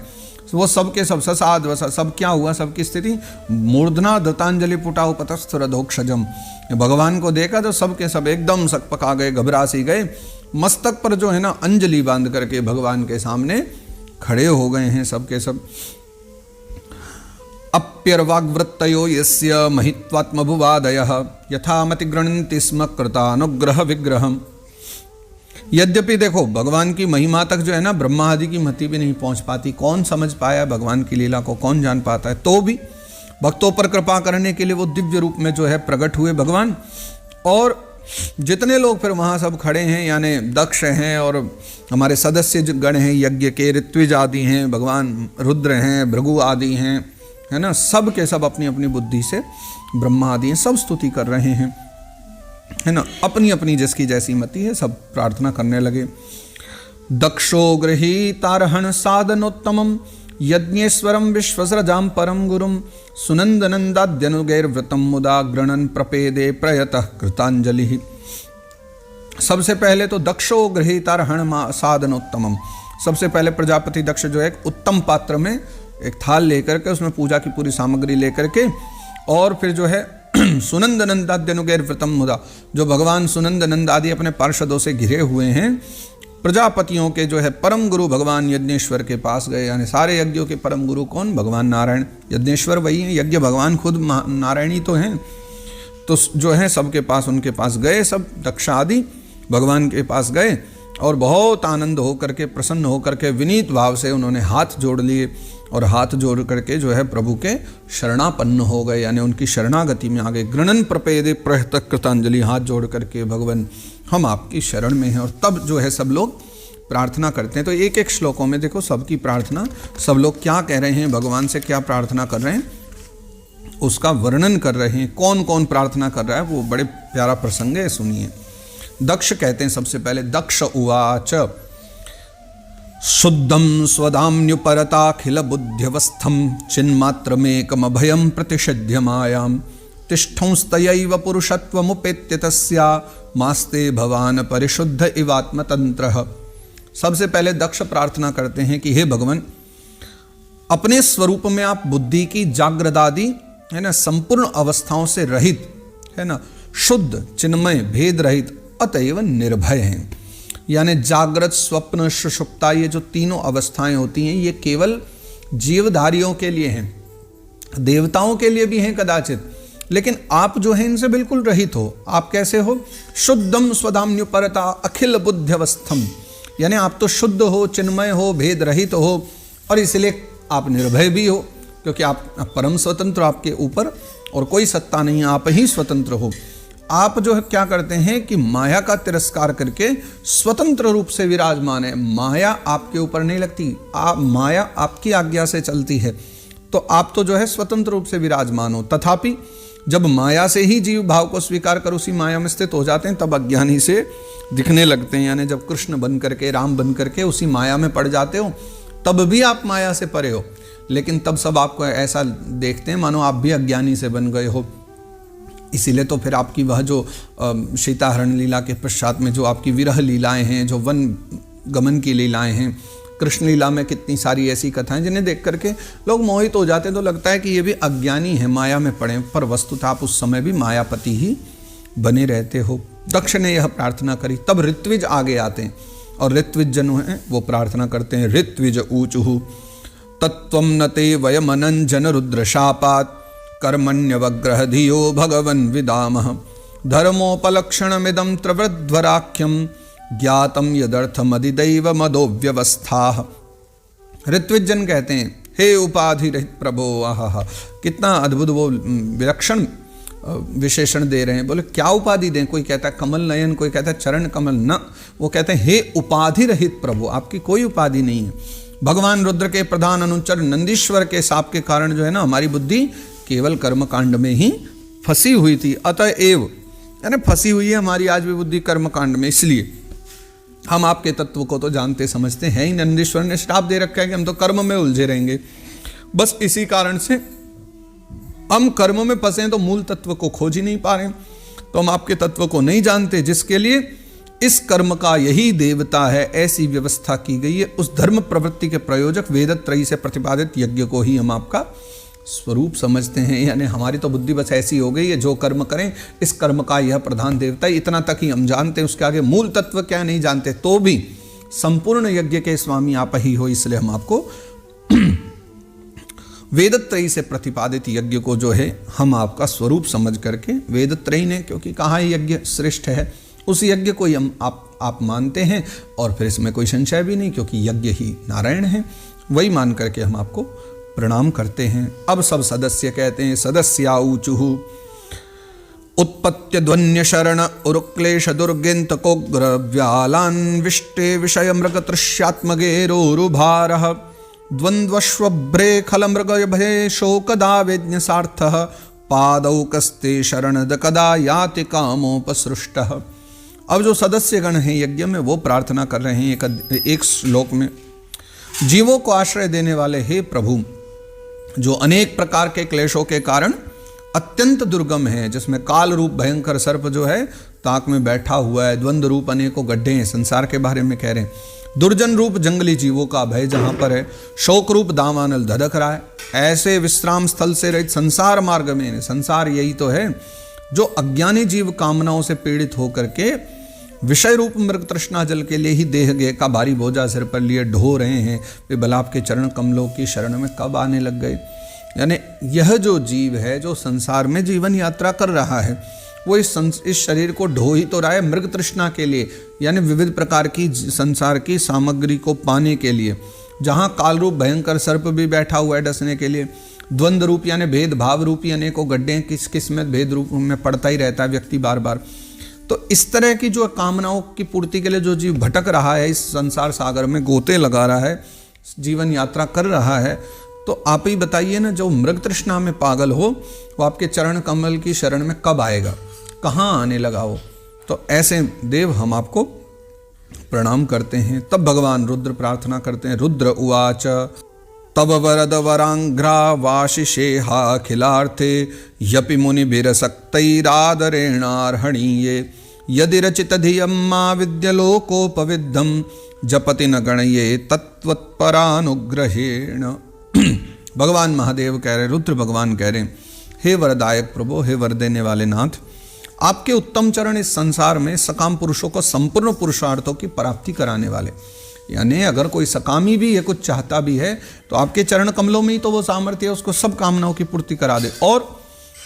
वो सब के सब। ससाद वसा, सब क्या हुआ, सबकी स्थिति मूर्धना दत्तांजलि पुटा उपतस्थुरधोक्षजम। भगवान को देखा तो सब के सब एकदम सकपका गए, घबरा सी गए, मस्तक पर जो है ना अंजलि बांध करके भगवान के सामने खड़े हो गए हैं सब के सब। अप्यर्वाग्वृत्तयो यस्य महित्वात्मभुवादयः यथामति गृह्णन्ति स्म कृतानुग्रह विग्रहम्। यद्यपि देखो भगवान की महिमा तक जो है ना ब्रह्मा आदि की मति भी नहीं पहुंच पाती, कौन समझ पाया भगवान की लीला को, कौन जान पाता है, तो भी भक्तों पर कृपा करने के लिए वो दिव्य रूप में जो है प्रकट हुए भगवान। और जितने लोग फिर वहाँ सब खड़े हैं, यानी दक्ष हैं और हमारे सदस्य गण हैं यज्ञ के, ऋत्विज आदि हैं, भगवान रुद्र हैं, भृगु आदि हैं, है ना, सब के सब अपनी अपनी बुद्धि से, ब्रह्मा आदि हैं, सब स्तुति कर रहे हैं, है ना, अपनी अपनी जिसकी जैसी मति है सब प्रार्थना करने लगे। दक्षो गृहीतारहण साधनोत्तमम यज्ञेश्वरम विश्वसृजां परम गुरुम सुनंदनंदाद्यनुगैर्व्रतम मुदा गृणन प्रपेदे प्रयतः कृतांजलि। सबसे पहले तो दक्षो गृहीतारहण साधनोत्तमम, सबसे पहले प्रजापति दक्ष जो है एक उत्तम पात्र में एक थाल लेकर के उसमें पूजा की पूरी सामग्री लेकर के, और फिर जो है सुनंद नंदाद्यनुगैर व्रतम मुदा, जो भगवान सुनंद नंद आदि अपने पार्षदों से घिरे हुए हैं, प्रजापतियों के जो है परम गुरु भगवान यज्ञेश्वर के पास गए। यानी सारे यज्ञों के परम गुरु कौन, भगवान नारायण, यज्ञेश्वर वही है, यज्ञ भगवान खुद नारायणी तो हैं। तो जो है सबके पास, उनके पास गए, सब दक्ष आदि भगवान के पास गए और बहुत आनंद होकर के, प्रसन्न होकर के, विनीत भाव से उन्होंने हाथ जोड़ लिए और हाथ जोड़ करके जो है प्रभु के शरणापन्न हो गए, यानी उनकी शरणागति में आ गए। गृणन प्रपेदे प्रयतः कृतांजलि, हाथ जोड़ करके भगवान हम आपकी शरण में हैं। और तब जो है सब लोग प्रार्थना करते हैं। तो एक एक श्लोकों में देखो सबकी प्रार्थना, सब लोग क्या कह रहे हैं, भगवान से क्या प्रार्थना कर रहे हैं, उसका वर्णन कर रहे हैं। कौन कौन प्रार्थना कर रहा है वो बड़े प्यारा प्रसंग है, सुनिए। दक्ष कहते हैं सबसे पहले, दक्ष उवाच शुद्धम स्वदाम्युपरताखिल बुद्ध्यवस्थम चिन्मात्रमेकमभयं प्रतिषिध्य मायां तिष्ठंस्तयैव पुरुषत्वमुपेत्य तस्या मास्ते भवान परिशुद्ध इवात्मतंत्रः। सबसे पहले दक्ष प्रार्थना करते हैं कि हे भगवान, अपने स्वरूप में आप बुद्धि की जागृदादि, है ना, संपूर्ण अवस्थाओं से रहित, है ना, शुद्ध, चिन्मय, भेद रहित, अतएव निर्भय हैं। यानी जागृत, स्वप्न, सुषुप्ता, ये जो तीनों अवस्थाएं होती हैं ये केवल जीवधारियों के लिए हैं, देवताओं के लिए भी हैं कदाचित, लेकिन आप जो हैं इनसे बिल्कुल रहित हो। आप कैसे हो? शुद्धम स्वधाम्युपरता अखिल बुद्ध्यवस्थम, यानी आप तो शुद्ध हो, चिन्मय हो, भेद रहित हो, और इसलिए आप निर्भय भी हो, क्योंकि आप परम स्वतंत्र, आपके ऊपर और कोई सत्ता नहीं, आप ही स्वतंत्र हो। आप जो है क्या करते हैं कि माया का तिरस्कार करके स्वतंत्र रूप से विराजमान है। माया आपके ऊपर नहीं लगती, माया आपकी आज्ञा से चलती है, तो आप तो जो है स्वतंत्र रूप से विराजमान हो। तथापि जब माया से ही जीव भाव को स्वीकार कर उसी माया में स्थित हो जाते हैं, तब अज्ञानी से दिखने लगते हैं। यानी जब कृष्ण बन करके, राम बन करके उसी माया में पड़ जाते हो, तब भी आप माया से परे हो, लेकिन तब सब आपको ऐसा देखते हैं मानो आप भी अज्ञानी से बन गए हो। इसीलिए तो फिर आपकी वह जो सीताहरण लीला के पश्चात में जो आपकी विरह लीलाएं हैं, जो वन गमन की लीलाएं हैं, कृष्ण लीला में कितनी सारी ऐसी कथाएं जिन्हें देख करके लोग मोहित हो जाते हैं, तो लगता है कि ये भी अज्ञानी है, माया में पड़े, पर वस्तुतः आप उस समय भी मायापति ही बने रहते हो। दक्ष ने यह प्रार्थना करी। तब ऋत्विज आगे आते हैं और ऋत्विज जन हैं वो प्रार्थना करते हैं। ऋत्विज ऊचुः तत्त्वं न ते वयमनंजन रुद्रशापात् कर्मण्यवग्रह धियो भगवन् विदामः धर्मोपलक्षणमिदं त्रवध्वराख्यं ज्ञातम यदर्थमदिदैव मदो व्यवस्था। ऋत्विजन कहते हैं, हे उपाधि रहित प्रभो, आहा, कितना अद्भुत वो विलक्षण विशेषण दे रहे हैं। बोले क्या उपाधि दें? कोई कहता है कमल नयन, कोई कहता है चरण कमल। न, वो कहते हैं हे उपाधि रहित प्रभु, आपकी कोई उपाधि नहीं है। भगवान रुद्र के प्रधान अनुचर नंदीश्वर के शाप के कारण जो है ना हमारी बुद्धि केवल कर्मकांड में ही फंसी हुई थी। अतएव यानी फंसी हुई है हमारी आज भी बुद्धि कर्मकांड में, इसलिए हम आपके तत्व को तो जानते समझते हैं ही। नंदीश्वर ने श्राप दे रखा है कि हम तो कर्म में उलझे रहेंगे। बस इसी कारण से हम कर्म में फंसे तो मूल तत्व को खोज ही नहीं पा रहे, तो हम आपके तत्व को नहीं जानते, जिसके लिए इस कर्म का यही देवता है, ऐसी व्यवस्था की गई है। उस धर्म प्रवृत्ति के प्रयोजक वेदत्रयी से प्रतिपादित यज्ञ को ही हम आपका स्वरूप समझते हैं। यानी हमारी तो बुद्धि बस ऐसी हो गई है, जो कर्म करें इस कर्म का यह प्रधान देवता है, इतना तक ही हम जानते हैं। उसके आगे मूल तत्व क्या नहीं जानते। तो भी संपूर्ण यज्ञ के स्वामी आप ही हो, इसलिए हम आपको वेदत्रयी से प्रतिपादित यज्ञ को जो है हम आपका स्वरूप समझ करके, वेदत्रयी ने क्योंकि कहा यज्ञ श्रेष्ठ है, उस यज्ञ को ही हम आप मानते हैं। और फिर इसमें कोई संशय भी नहीं, क्योंकि यज्ञ ही नारायण है, वही मान करके हम आपको प्रणाम करते हैं। अब सब सदस्य कहते हैं सदस्याऊचुः उत्पत्त्य ध्वन्य शरण उरुक्लेश दुर्गेन्त कोग्र व्यालान् विष्टे विषय मृग तृष्यात्मगेरोरुभारः द्वन्द्वश्वभ्रे खल मृग भये शोकदा वेज्ञसार्थः पादौ कस्ते शरणद कदा याति कामोपसृष्टः। अब जो सदस्य गण हैं यज्ञ में वो प्रार्थना कर रहे हैं एक श्लोक में, जीवों को आश्रय देने वाले हे प्रभु, जो अनेक प्रकार के क्लेशों के कारण अत्यंत दुर्गम है, जिसमें काल रूप भयंकर सर्प जो है ताक में बैठा हुआ है, द्वंद्व रूप अनेकों गड्ढे हैं, संसार के बारे में कह रहे हैं, दुर्जन रूप जंगली जीवों का भय जहां पर है, शोक रूप दावानल धधक रहा है, ऐसे विश्राम स्थल से रहित संसार मार्ग में, संसार यही तो है जो अज्ञानी जीव कामनाओं से पीड़ित होकर के विषय रूप मृग तृष्णा जल के लिए ही देह गे का भारी बोझा सिर पर लिए ढो रहे हैं, वे भला आपके चरण कमलों की शरण में कब आने लग गए। यानी यह जो जीव है जो संसार में जीवन यात्रा कर रहा है, वो इस शरीर को ढो ही तो रहा है मृग तृष्णा के लिए, यानी विविध प्रकार की संसार की सामग्री को पाने के लिए, जहाँ काल रूप भयंकर सर्प भी बैठा हुआ है डसने के लिए, द्वंद्व रूप यानी भेदभाव रूपी अनेकों गड्ढे किस किस में भेद रूप में पड़ता ही रहता है व्यक्ति बार बार। तो इस तरह की जो कामनाओं की पूर्ति के लिए जो जीव भटक रहा है, इस संसार सागर में गोते लगा रहा है, जीवन यात्रा कर रहा है, तो आप ही बताइए ना, जो मृग तृष्णा में पागल हो वो आपके चरण कमल की शरण में कब आएगा, कहाँ आने लगा हो। तो ऐसे देव हम आपको प्रणाम करते हैं। तब भगवान रुद्र प्रार्थना करते हैं, रुद्र उवाच तब वरद वरांघ्रा वाशिषेहाखिलार्थे यपि मुनिभिरसक्तैरादरेणार्हणीये यदि रचित धियं मा विद्यलोकोपविद्धं जपति न गणये तत्त्वत्परानुग्रहेण। भगवान महादेव कह रहे, रुद्र भगवान कह रहे, हे वरदायक प्रभु, हे वर देने वाले नाथ, आपके उत्तम चरण इस संसार में सकाम पुरुषों को संपूर्ण पुरुषार्थों की प्राप्ति कराने वाले, यानी अगर कोई सकामी भी है, कुछ चाहता भी है, तो आपके चरण कमलों में ही तो वो सामर्थ्य है, उसको सब कामनाओं की पूर्ति करा दे। और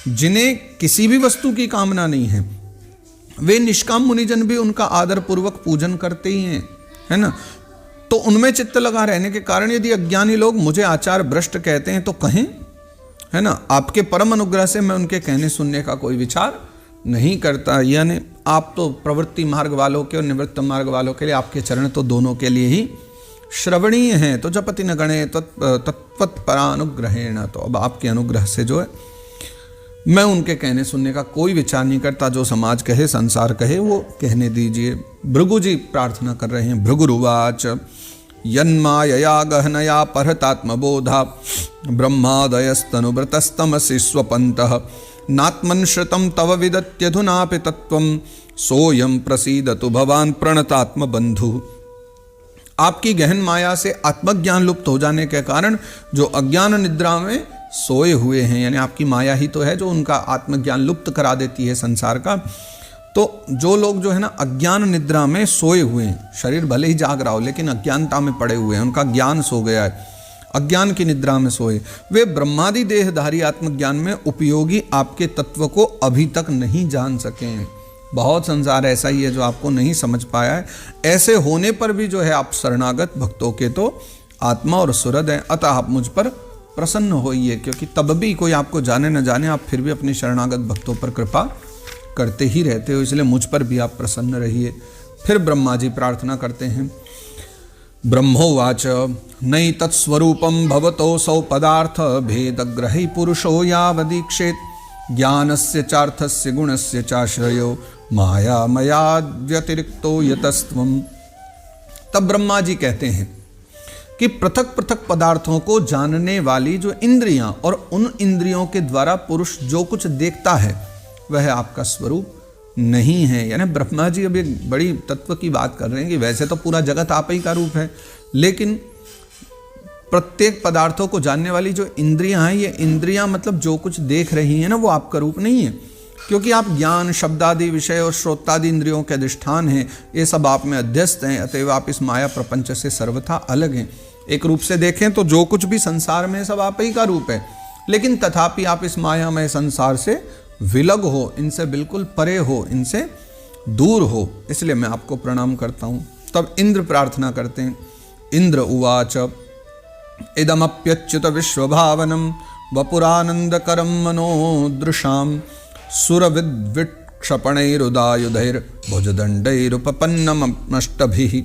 जिन्हें किसी भी वस्तु की कामना नहीं है, वे निष्काम मुनिजन भी उनका आदर पूर्वक पूजन करते ही हैं, है ना। तो उनमें चित्त लगा रहने के कारण यदि अज्ञानी लोग मुझे आचार भ्रष्ट कहते हैं तो कहें, है ना। आपके परम अनुग्रह से मैं उनके कहने सुनने का कोई विचार नहीं करता। यानी आप तो प्रवृत्ति मार्ग वालों के और निवृत्त मार्ग वालों के लिए, आपके चरण तो दोनों के लिए ही श्रवणीय हैं। तो जपति न गणे तत्त्वत्परानुग्रहेण, तो अब आपके अनुग्रह से जो है मैं उनके कहने सुनने का कोई विचार नहीं करता, जो समाज कहे संसार कहे वो कहने दीजिए। भृगु जी प्रार्थना कर रहे हैं, भृगुरुवाच यन्मायया गहनया परहतात्मबोधा ब्रह्मादयस्तनुव्रतस्तमसि स्वपन्तः नात्मन् श्रुतं तव विदत्यधुनापि तत्त्वं सोऽयं प्रसीदतु भवान् प्रणतात्म बंधु। आपकी गहन माया से आत्मज्ञान लुप्त हो जाने के कारण जो अज्ञान निद्रा में सोए हुए हैं, यानी आपकी माया ही तो है जो उनका आत्मज्ञान लुप्त करा देती है संसार का। तो जो लोग जो है ना अज्ञान निद्रा में सोए हुए हैं, शरीर भले ही जाग रहा हो लेकिन अज्ञानता में पड़े हुए हैं, उनका ज्ञान सो गया है, अज्ञान की निद्रा में सोए, वे ब्रह्मादि देहधारी आत्मज्ञान में उपयोगी आपके तत्व को अभी तक नहीं जान सके हैं। बहुत संसार ऐसा ही है जो आपको नहीं समझ पाया है। ऐसे होने पर भी जो है आप शरणागत भक्तों के तो आत्मा और सुहृद हैं, अतः आप मुझ पर प्रसन्न होइए, क्योंकि तब भी कोई आपको जाने न जाने आप फिर भी अपने शरणागत भक्तों पर कृपा करते ही रहते हो, इसलिए मुझ पर भी आप प्रसन्न रहिए। फिर ब्रह्मा जी प्रार्थना करते हैं। ब्रह्मोवाच नई तत्स्वरूपम भवतो सौ पदार्थ भेदग्रही पुरुषो यावदीक्षेत ज्ञानस्य चार्थस्य गुणस्य चाश्रयो माया मया व्यतिरिक्तो यतस्त्वम्। तब ब्रह्मा जी कहते हैं कि पृथक पृथक पदार्थों को जानने वाली जो इंद्रियां और उन इंद्रियों के द्वारा पुरुष जो कुछ देखता है वह आपका स्वरूप नहीं है। यानी ब्रह्मा जी अब एक बड़ी तत्व की बात कर रहे हैं कि वैसे तो पूरा जगत आप ही का रूप है, लेकिन प्रत्येक पदार्थों को जानने वाली जो इंद्रियां हैं, ये इंद्रियां मतलब जो कुछ देख रही हैं ना, वो आपका रूप नहीं है, क्योंकि आप ज्ञान, शब्दादि, विषय और श्रोतादि इंद्रियों के अधिष्ठान हैं, ये सब आप में अध्यस्त हैं, अतएव आप इस माया प्रपंच से सर्वथा अलग हैं। एक रूप से देखें तो जो कुछ भी संसार में सब आप ही का रूप है, लेकिन तथापि आप इस मायामय संसार से विलग हो, इनसे बिल्कुल परे हो, इनसे दूर हो, इसलिए मैं आपको प्रणाम करता हूँ। तब इंद्र प्रार्थना करते हैं। इंद्र उवाच इदमप्यच्युत विश्वभावनम वपुरानंदकरम मनोदृशाम सुरविद्विक्षपणैरुदायुधैर्भुजदंडैरुपपन्नमष्टभिः।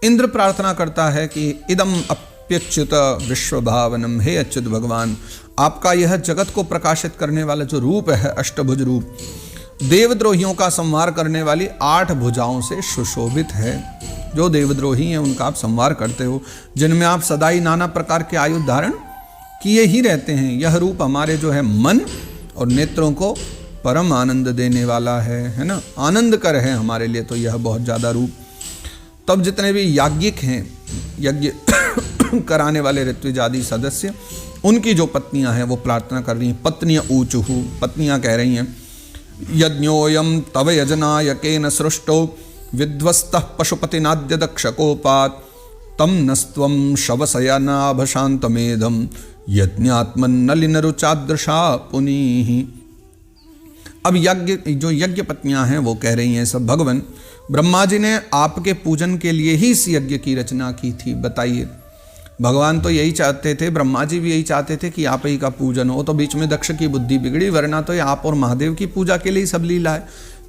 इंद्र प्रार्थना करता है कि इदम अप्यच्युत विश्वभावनम, हे अच्युत भगवान, आपका यह जगत को प्रकाशित करने वाला जो रूप है, अष्टभुज रूप, देवद्रोहियों का संहार करने वाली 8 भुजाओं से सुशोभित है। जो देवद्रोही हैं उनका आप संहार करते हो, जिनमें आप सदाई नाना प्रकार के आयुध धारण किए ही रहते हैं। यह रूप हमारे जो है मन और नेत्रों को परम आनंद देने वाला है ना, आनंद कर है हमारे लिए तो यह बहुत ज़्यादा रूप। तब जितने भी याज्ञिक हैं, यज्ञ कराने वाले ऋत्विज आदि सदस्य, उनकी जो पत्नियां हैं वो प्रार्थना कर रही हैं। पत्नियां ऊचुहु, पत्नियां कह रही हैं यज्ञोयम तव यजनायकेन सृष्टो विध्वस्तः पशुपतिनाद्य दक्षकोपात् तम नस्त्वं शवशयनाभशान्तमेधं यज्ञात्मन्नलिनरुचादृशा पुनीः। अब यज्ञ पत्नियां हैं वो कह रही हैं सब, भगवान ब्रह्मा जी ने आपके पूजन के लिए ही इस यज्ञ की रचना की थी, बताइए। भगवान तो यही चाहते थे, ब्रह्मा जी भी यही चाहते थे कि आप ही का पूजन हो, तो बीच में दक्ष की बुद्धि बिगड़ी, वरना तो ये आप और महादेव की पूजा के लिए सब लीला है,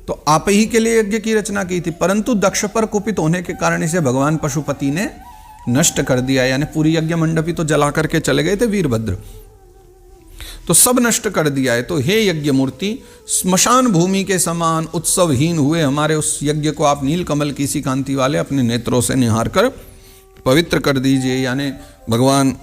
तो आप ही के लिए यज्ञ की रचना की थी। परंतु दक्ष पर कुपित होने के कारण इसे भगवान पशुपति ने नष्ट कर दिया, यानी पूरी यज्ञ मंडपी तो जला करके चले गए थे वीरभद्र, तो सब नष्ट कर दिया है। तो हे यज्ञ मूर्ति, स्मशान भूमि के समान उत्सवहीन हुए हमारे उस यज्ञ को आप नीलकमल की सी कांति वाले अपने नेत्रों से निहार कर पवित्र कर दीजिए। यानी भगवान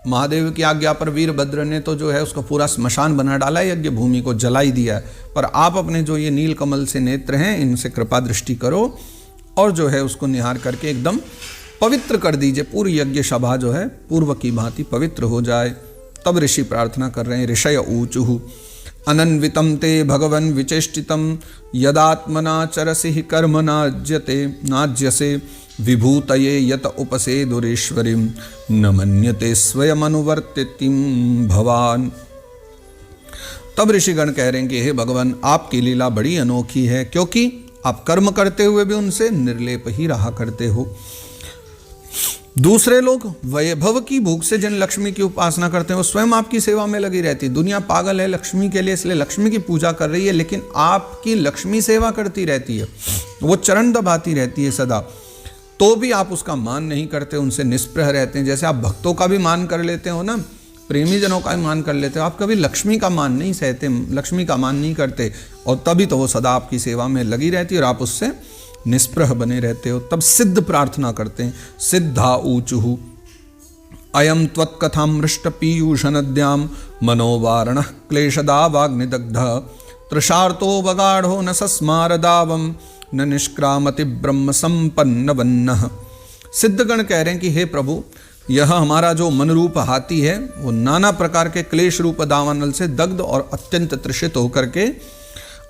महादेव की आज्ञा पर वीरभद्र ने तो जो है उसको पूरा स्मशान बना डाला है, यज्ञ भूमि को जलाई दिया है, पर आप अपने जो ये नीलकमल से नेत्र हैं इनसे कृपा दृष्टि करो और जो है उसको निहार करके एकदम पवित्र कर दीजिए, पूरी यज्ञ सभा जो है पूर्व की भांति पवित्र हो जाए। तब ऋषि प्रार्थना कर रहे हैं। ऋषय ऊचुः अनन्वितं ते भगवन् विचेष्टितं यदात्मना चरसि कर्म नाज्यसे विभूतये यत उपसेदुरेश्वरीं न मन्यते स्वयमनुवर्तितिं भवान। तब ऋषिगण कह रहे हैं कि हे भगवान, आपकी लीला बड़ी अनोखी है, क्योंकि आप कर्म करते हुए भी उनसे निर्लेप ही रहा करते हो। दूसरे लोग वैभव की भूख से जिन लक्ष्मी की उपासना करते हैं वो स्वयं आपकी सेवा में लगी रहती है। दुनिया पागल है लक्ष्मी के लिए, इसलिए लक्ष्मी की पूजा कर रही है, लेकिन आपकी लक्ष्मी सेवा करती रहती है, वो चरण दबाती रहती है सदा, तो भी आप उसका मान नहीं करते, उनसे निष्प्रह रहते हैं। जैसे आप भक्तों का भी मान कर लेते हो ना, प्रेमी जनों का भी मान कर लेते हो, आप कभी लक्ष्मी का मान नहीं सहते, लक्ष्मी का मान नहीं करते, और तभी तो वो सदा आपकी सेवा में लगी रहती है और आप उससे निष्प्रह बने रहते हो। तब सिद्ध प्रार्थना करते हैं। सिद्धा ऊचुः अयम त्वत्कथामृष्ट पीयूष नद्यां मनोवारण क्लेशदा वाग्निदग्ध तृषार्तो वगाढ़ो न सस्मारदावम न निष्क्रामति ब्रह्म संपन्न वन्नः। सिद्धगण कह रहे हैं कि हे प्रभु, यह हमारा जो मनरूप हाथी है वो नाना प्रकार के क्लेश रूप दावानल से दग्ध और अत्यंत तृषित होकर के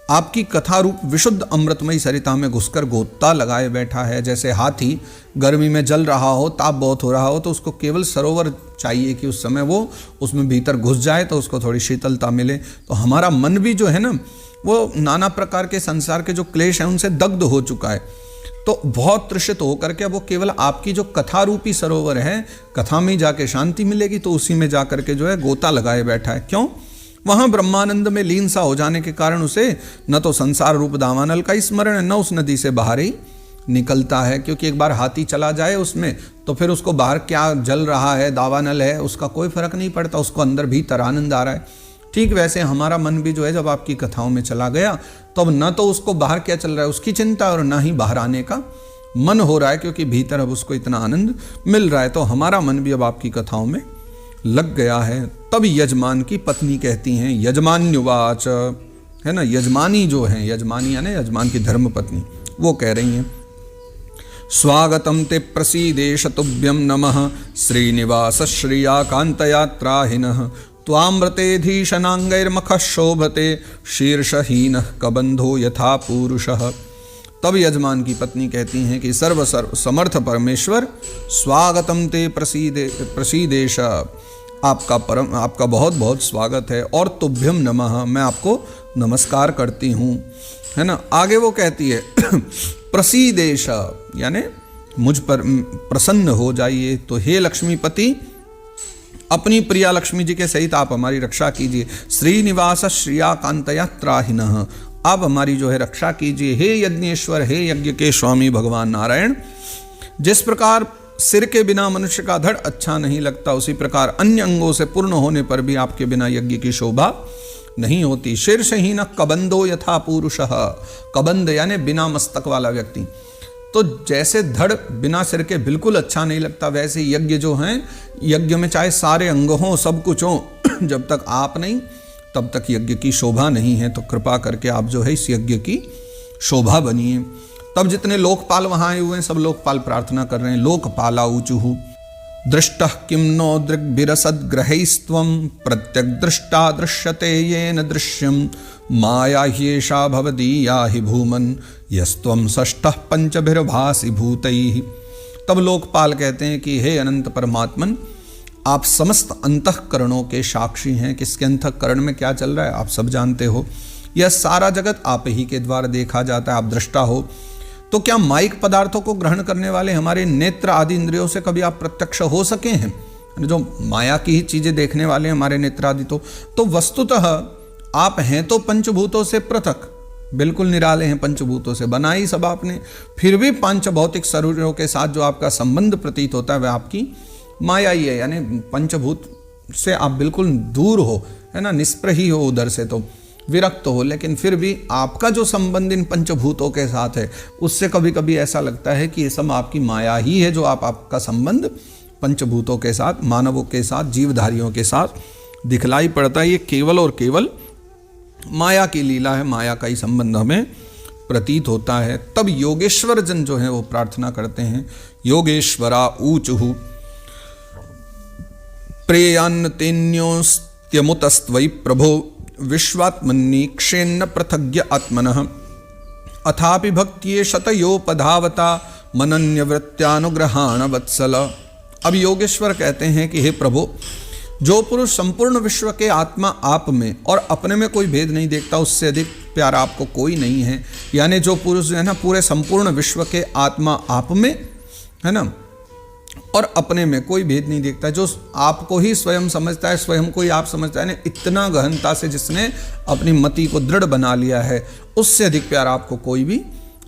आपकी कथा रूप विशुद्ध अमृतमयी सरिता में घुसकर गोता लगाए बैठा है। जैसे हाथी गर्मी में जल रहा हो, ताप बहुत हो रहा हो, तो उसको केवल सरोवर चाहिए कि उस समय वो उसमें भीतर घुस जाए तो उसको थोड़ी शीतलता मिले। तो हमारा मन भी जो है ना, वो नाना प्रकार के संसार के जो क्लेश हैं उनसे दग्ध हो चुका है। तो बहुत तृषित होकर के वो केवल आपकी जो कथा रूपी सरोवर है, कथा में जाके शांति मिलेगी, तो उसी में जाकर के जो है गोता लगाए बैठा है। क्यों? वहां ब्रह्मानंद में लीन सा हो जाने के कारण उसे न तो संसार रूप दावानल का स्मरण है, न उस नदी से बाहर ही निकलता है। क्योंकि एक बार हाथी चला जाए उसमें तो फिर उसको बाहर क्या जल रहा है, दावानल है, उसका कोई फर्क नहीं पड़ता, उसको अंदर भीतर आनंद आ रहा है। ठीक वैसे हमारा मन भी जो है जब आपकी कथाओं में चला गया तो अब न तो उसको बाहर क्या चल रहा है उसकी चिंता, और ना ही बाहर आने का मन हो रहा है, क्योंकि भीतर अब उसको इतना आनंद मिल रहा है। तो हमारा मन भी अब आपकी कथाओं में लग गया है। तब यजमान की पत्नी कहती हैं, यजमान्युवाच, है ना, यजमानी जो है, यजमानी यानी यजमान की धर्म पत्नी, वो कह रही हैं, स्वागतम ते प्रसीदेश तुभ्यम नमः श्रीनिवास श्रिया कांतयात्राहिनः त्वामृतेधीशनांगैर्मखः शोभते शीर्षहीनः कबंधो यथा पुरुषः। तब यजमान की पत्नी कहती हैं कि सर्व समर्थ परमेश्वर, स्वागतम ते प्रसीदेश, आपका बहुत बहुत स्वागत है, और तुभ्यम नमः, मैं आपको नमस्कार करती हूँ, है ना। आगे वो कहती है प्रसीदेश यानी मुझ पर प्रसन्न हो जाइए। तो हे लक्ष्मीपति, अपनी प्रिया लक्ष्मी जी के सहित आप हमारी रक्षा कीजिए। श्रीनिवास श्रिया कांतया त्राहिनः, आप हमारी जो है रक्षा कीजिए। हे यज्ञेश्वर, हे यज्ञ के स्वामी भगवान नारायण, जिस प्रकार सिर के बिना मनुष्य का धड़ अच्छा नहीं लगता, उसी प्रकार अन्य अंगों से पूर्ण होने पर भी आपके बिना यज्ञ की शोभा नहीं होती। शीर्षहीन कबंधो यथा पुरुषः, कबंध यानी बिना मस्तक वाला व्यक्ति। तो जैसे धड़ बिना सिर के बिल्कुल अच्छा नहीं लगता, वैसे यज्ञ जो हैं, यज्ञ में चाहे सारे अंग हों, सब कुछ हो, जब तक आप नहीं तब तक यज्ञ की शोभा नहीं है। तो कृपा करके आप जो है इस यज्ञ की शोभा बनिए। तब जितने लोकपाल वहां आए हुए हैं, सब लोकपाल प्रार्थना कर रहे हैं। लोकपाला ऊचुहु दृष्टः किं नो दृग्भिरसद्ग्रहैस्त्वं प्रत्यग् दृष्टा दृश्यते येन दृश्यं माया ह्येषा भवदीया हि भूमन् यस्त्वं षष्ठः पंचभिर्भासि भूतैः। तब लोकपाल कहते हैं कि हे अनंत परमात्मन, आप समस्त अंतःकरणों के साक्षी हैं। किसके अंतःकरण में क्या चल रहा है आप सब जानते हो। यह सारा जगत आप ही के द्वारा देखा जाता है, आप दृष्टा हो। तो क्या माइक पदार्थों को ग्रहण करने वाले हमारे नेत्र आदि इंद्रियों से कभी आप प्रत्यक्ष हो सके हैं? जो माया की ही चीजें देखने वाले हमारे नेत्र आदि, तो वस्तुतः आप हैं तो पंचभूतों से पृथक, बिल्कुल निराले हैं, पंचभूतों से बना ही सब आपने। फिर भी पंच भौतिक शरीरों के साथ जो आपका संबंध प्रतीत होता है वह आपकी माया ही है। यानी पंचभूत से आप बिल्कुल दूर हो, है ना, निष्प्रही हो, उधर से तो विरक्त हो, लेकिन फिर भी आपका जो संबंध इन पंचभूतों के साथ है उससे कभी कभी ऐसा लगता है कि ये सब आपकी माया ही है, जो आपका संबंध पंचभूतों के साथ, मानवों के साथ, जीवधारियों के साथ दिखलाई पड़ता है। ये केवल और केवल माया की लीला है, माया का ही संबंध हमें प्रतीत होता है। तब योगेश्वर जन जो है वो प्रार्थना करते हैं, योगेश्वरा ऊचुहु प्रेयान्न तेन्योस्त्यमुतस्त्वयि प्रभो विश्वात्मन्नीक्षेन्न पृथग्य आत्मनः अथापि भक्तिये शतयोपधावता मनन्यवृत्त्यानुग्रहाण वत्सल। अब योगेश्वर कहते हैं कि हे प्रभु, जो पुरुष संपूर्ण विश्व के आत्मा आप में और अपने में कोई भेद नहीं देखता, उससे अधिक प्यारा आपको कोई नहीं है। यानी जो पुरुष जो है ना पूरे संपूर्ण विश्व के आत्मा आप में, है ना, और अपने में कोई भेद नहीं देखता, जो आपको ही स्वयं समझता है, स्वयं को ही आप समझता है, इतना गहनता से जिसने अपनी मति को दृढ़ बना लिया है, उससे अधिक प्यारा आपको कोई भी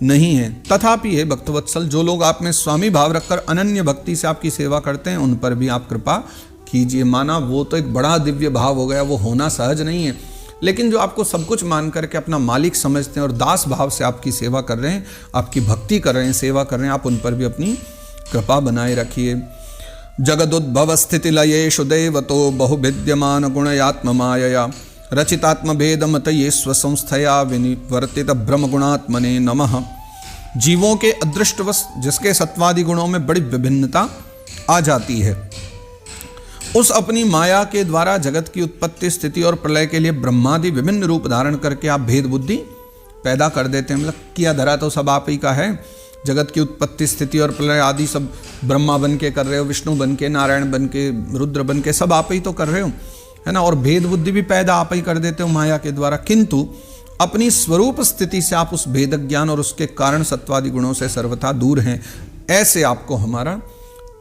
नहीं है। तथापि हे भक्तवत्सल, जो लोग आप में स्वामी भाव रखकर अनन्य भक्ति से आपकी सेवा करते हैं, उन पर भी आप कृपा कीजिए। माना वो तो एक बड़ा दिव्य भाव हो गया, वो होना सहज नहीं है, लेकिन जो आपको सब कुछ मान करके अपना मालिक समझते हैं और दास भाव से आपकी सेवा कर रहे हैं, आपकी भक्ति कर रहे हैं, सेवा कर रहे हैं, आप उन पर भी अपनी कृपा बनाए रखिए। जगदुद्भव स्थिति लयेषु देवतो बहुभिद्यमान गुणयात्म मायया रचितात्म भेदमतये स्वसंस्थया विनिवर्तित ब्रह्म गुणात्मने नमः। जीवों के अदृष्टवश जिसके सत्वादि गुणों में बड़ी विभिन्नता आ जाती है, उस अपनी माया के द्वारा जगत की उत्पत्ति, स्थिति और प्रलय के लिए ब्रह्मादि विभिन्न रूप धारण करके आप भेद बुद्धि पैदा कर देते हैं। मतलब किया धरा तो सब आप ही का है। जगत की उत्पत्ति, स्थिति और प्रलय आदि सब ब्रह्मा बन के कर रहे हो, विष्णु बन के, नारायण बन के, रुद्र बन के, सब आप ही तो कर रहे हो, है ना। और भेद बुद्धि भी पैदा आप ही कर देते हो माया के द्वारा। किंतु अपनी स्वरूप स्थिति से आप उस भेद ज्ञान और उसके कारण सत्वादि गुणों से सर्वथा दूर हैं, ऐसे आपको हमारा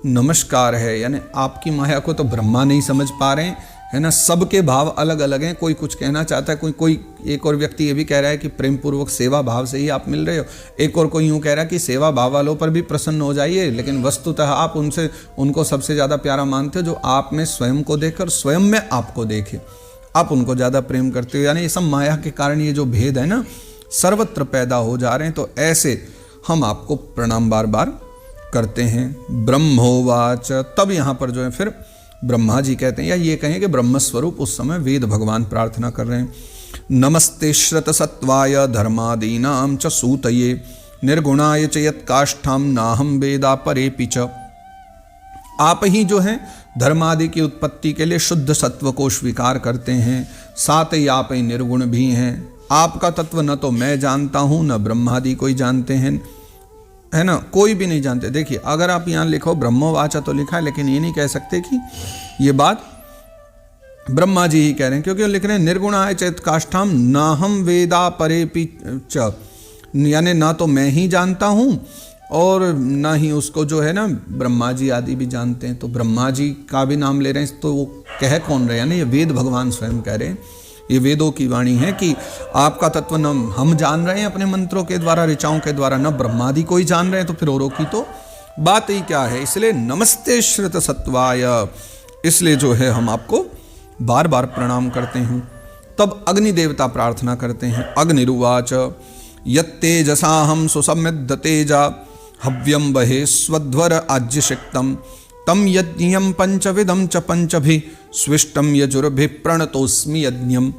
नमस्कार है। यानी आपकी माया को तो ब्रह्मा नहीं समझ पा रहे हैं, है ना। सबके भाव अलग अलग हैं, कोई कुछ कहना चाहता है, कोई एक और व्यक्ति ये भी कह रहा है कि प्रेम पूर्वक सेवा भाव से ही आप मिल रहे हो, एक और कोई यूँ कह रहा है कि सेवा भाव वालों पर भी प्रसन्न हो जाइए, लेकिन वस्तुतः आप उनको सबसे ज़्यादा प्यारा मानते हो जो आप में स्वयं को देखकर स्वयं में आपको देखे, आप उनको ज़्यादा प्रेम करते हो। यानी ये सब माया के कारण ये जो भेद है ना सर्वत्र पैदा हो जा रहे हैं। तो ऐसे हम आपको प्रणाम बार बार करते हैं। ब्रह्मोवाच, तब यहाँ पर जो है फिर ब्रह्मा जी कहते हैं, या ये कहें कि ब्रह्म स्वरूप उस समय वेद भगवान प्रार्थना कर रहे हैं। नमस्ते श्रत सत्वाय धर्मादीनां च सूतये निर्गुणाय च यत्काष्ठां नाहं वेदा परेपि च। आप ही जो हैं धर्मादि की उत्पत्ति के लिए शुद्ध सत्व को स्वीकार करते हैं, साथ ही आप ही निर्गुण भी हैं। आपका तत्व न तो मैं जानता हूँ न ब्रह्मादि कोई जानते हैं, है ना, कोई भी नहीं जानते। देखिए अगर आप यहाँ लिखो ब्रह्मवाचा तो लिखा है, लेकिन ये नहीं कह सकते कि ये बात ब्रह्मा जी ही कह रहे हैं, क्योंकि लिख रहे हैं निर्गुणाय चेत काष्ठाम नाहम वेदा परेपि च, यानी ना तो मैं ही जानता हूँ और ना ही उसको जो है ना ब्रह्मा जी आदि भी जानते हैं। तो ब्रह्मा जी का भी नाम ले रहे हैं, तो वो कह कौन रहे हैं? यानी ये वेद भगवान स्वयं कह रहे हैं, ये वेदों की वाणी है कि आपका तत्व न हम जान रहे हैं अपने मंत्रों के द्वारा, ऋचाओं के द्वारा, न ब्रह्मादि कोई जान रहे हैं, तो फिर औरों की तो बात ही क्या है। इसलिए नमस्ते श्रुत सत्वाय, इसलिए जो है हम आपको बार बार प्रणाम करते हैं। तब अग्नि देवता प्रार्थना करते हैं। अग्निरुवाच यत्तेजसा हम सुसमिद्ध तेजा हव्यम बहे स्वध्वर आज्यशिक्तम तम यज्ञम पंचविदम च पंचभि स्विष्टम यजुर्भि प्रणतोस्मि यज्ञम।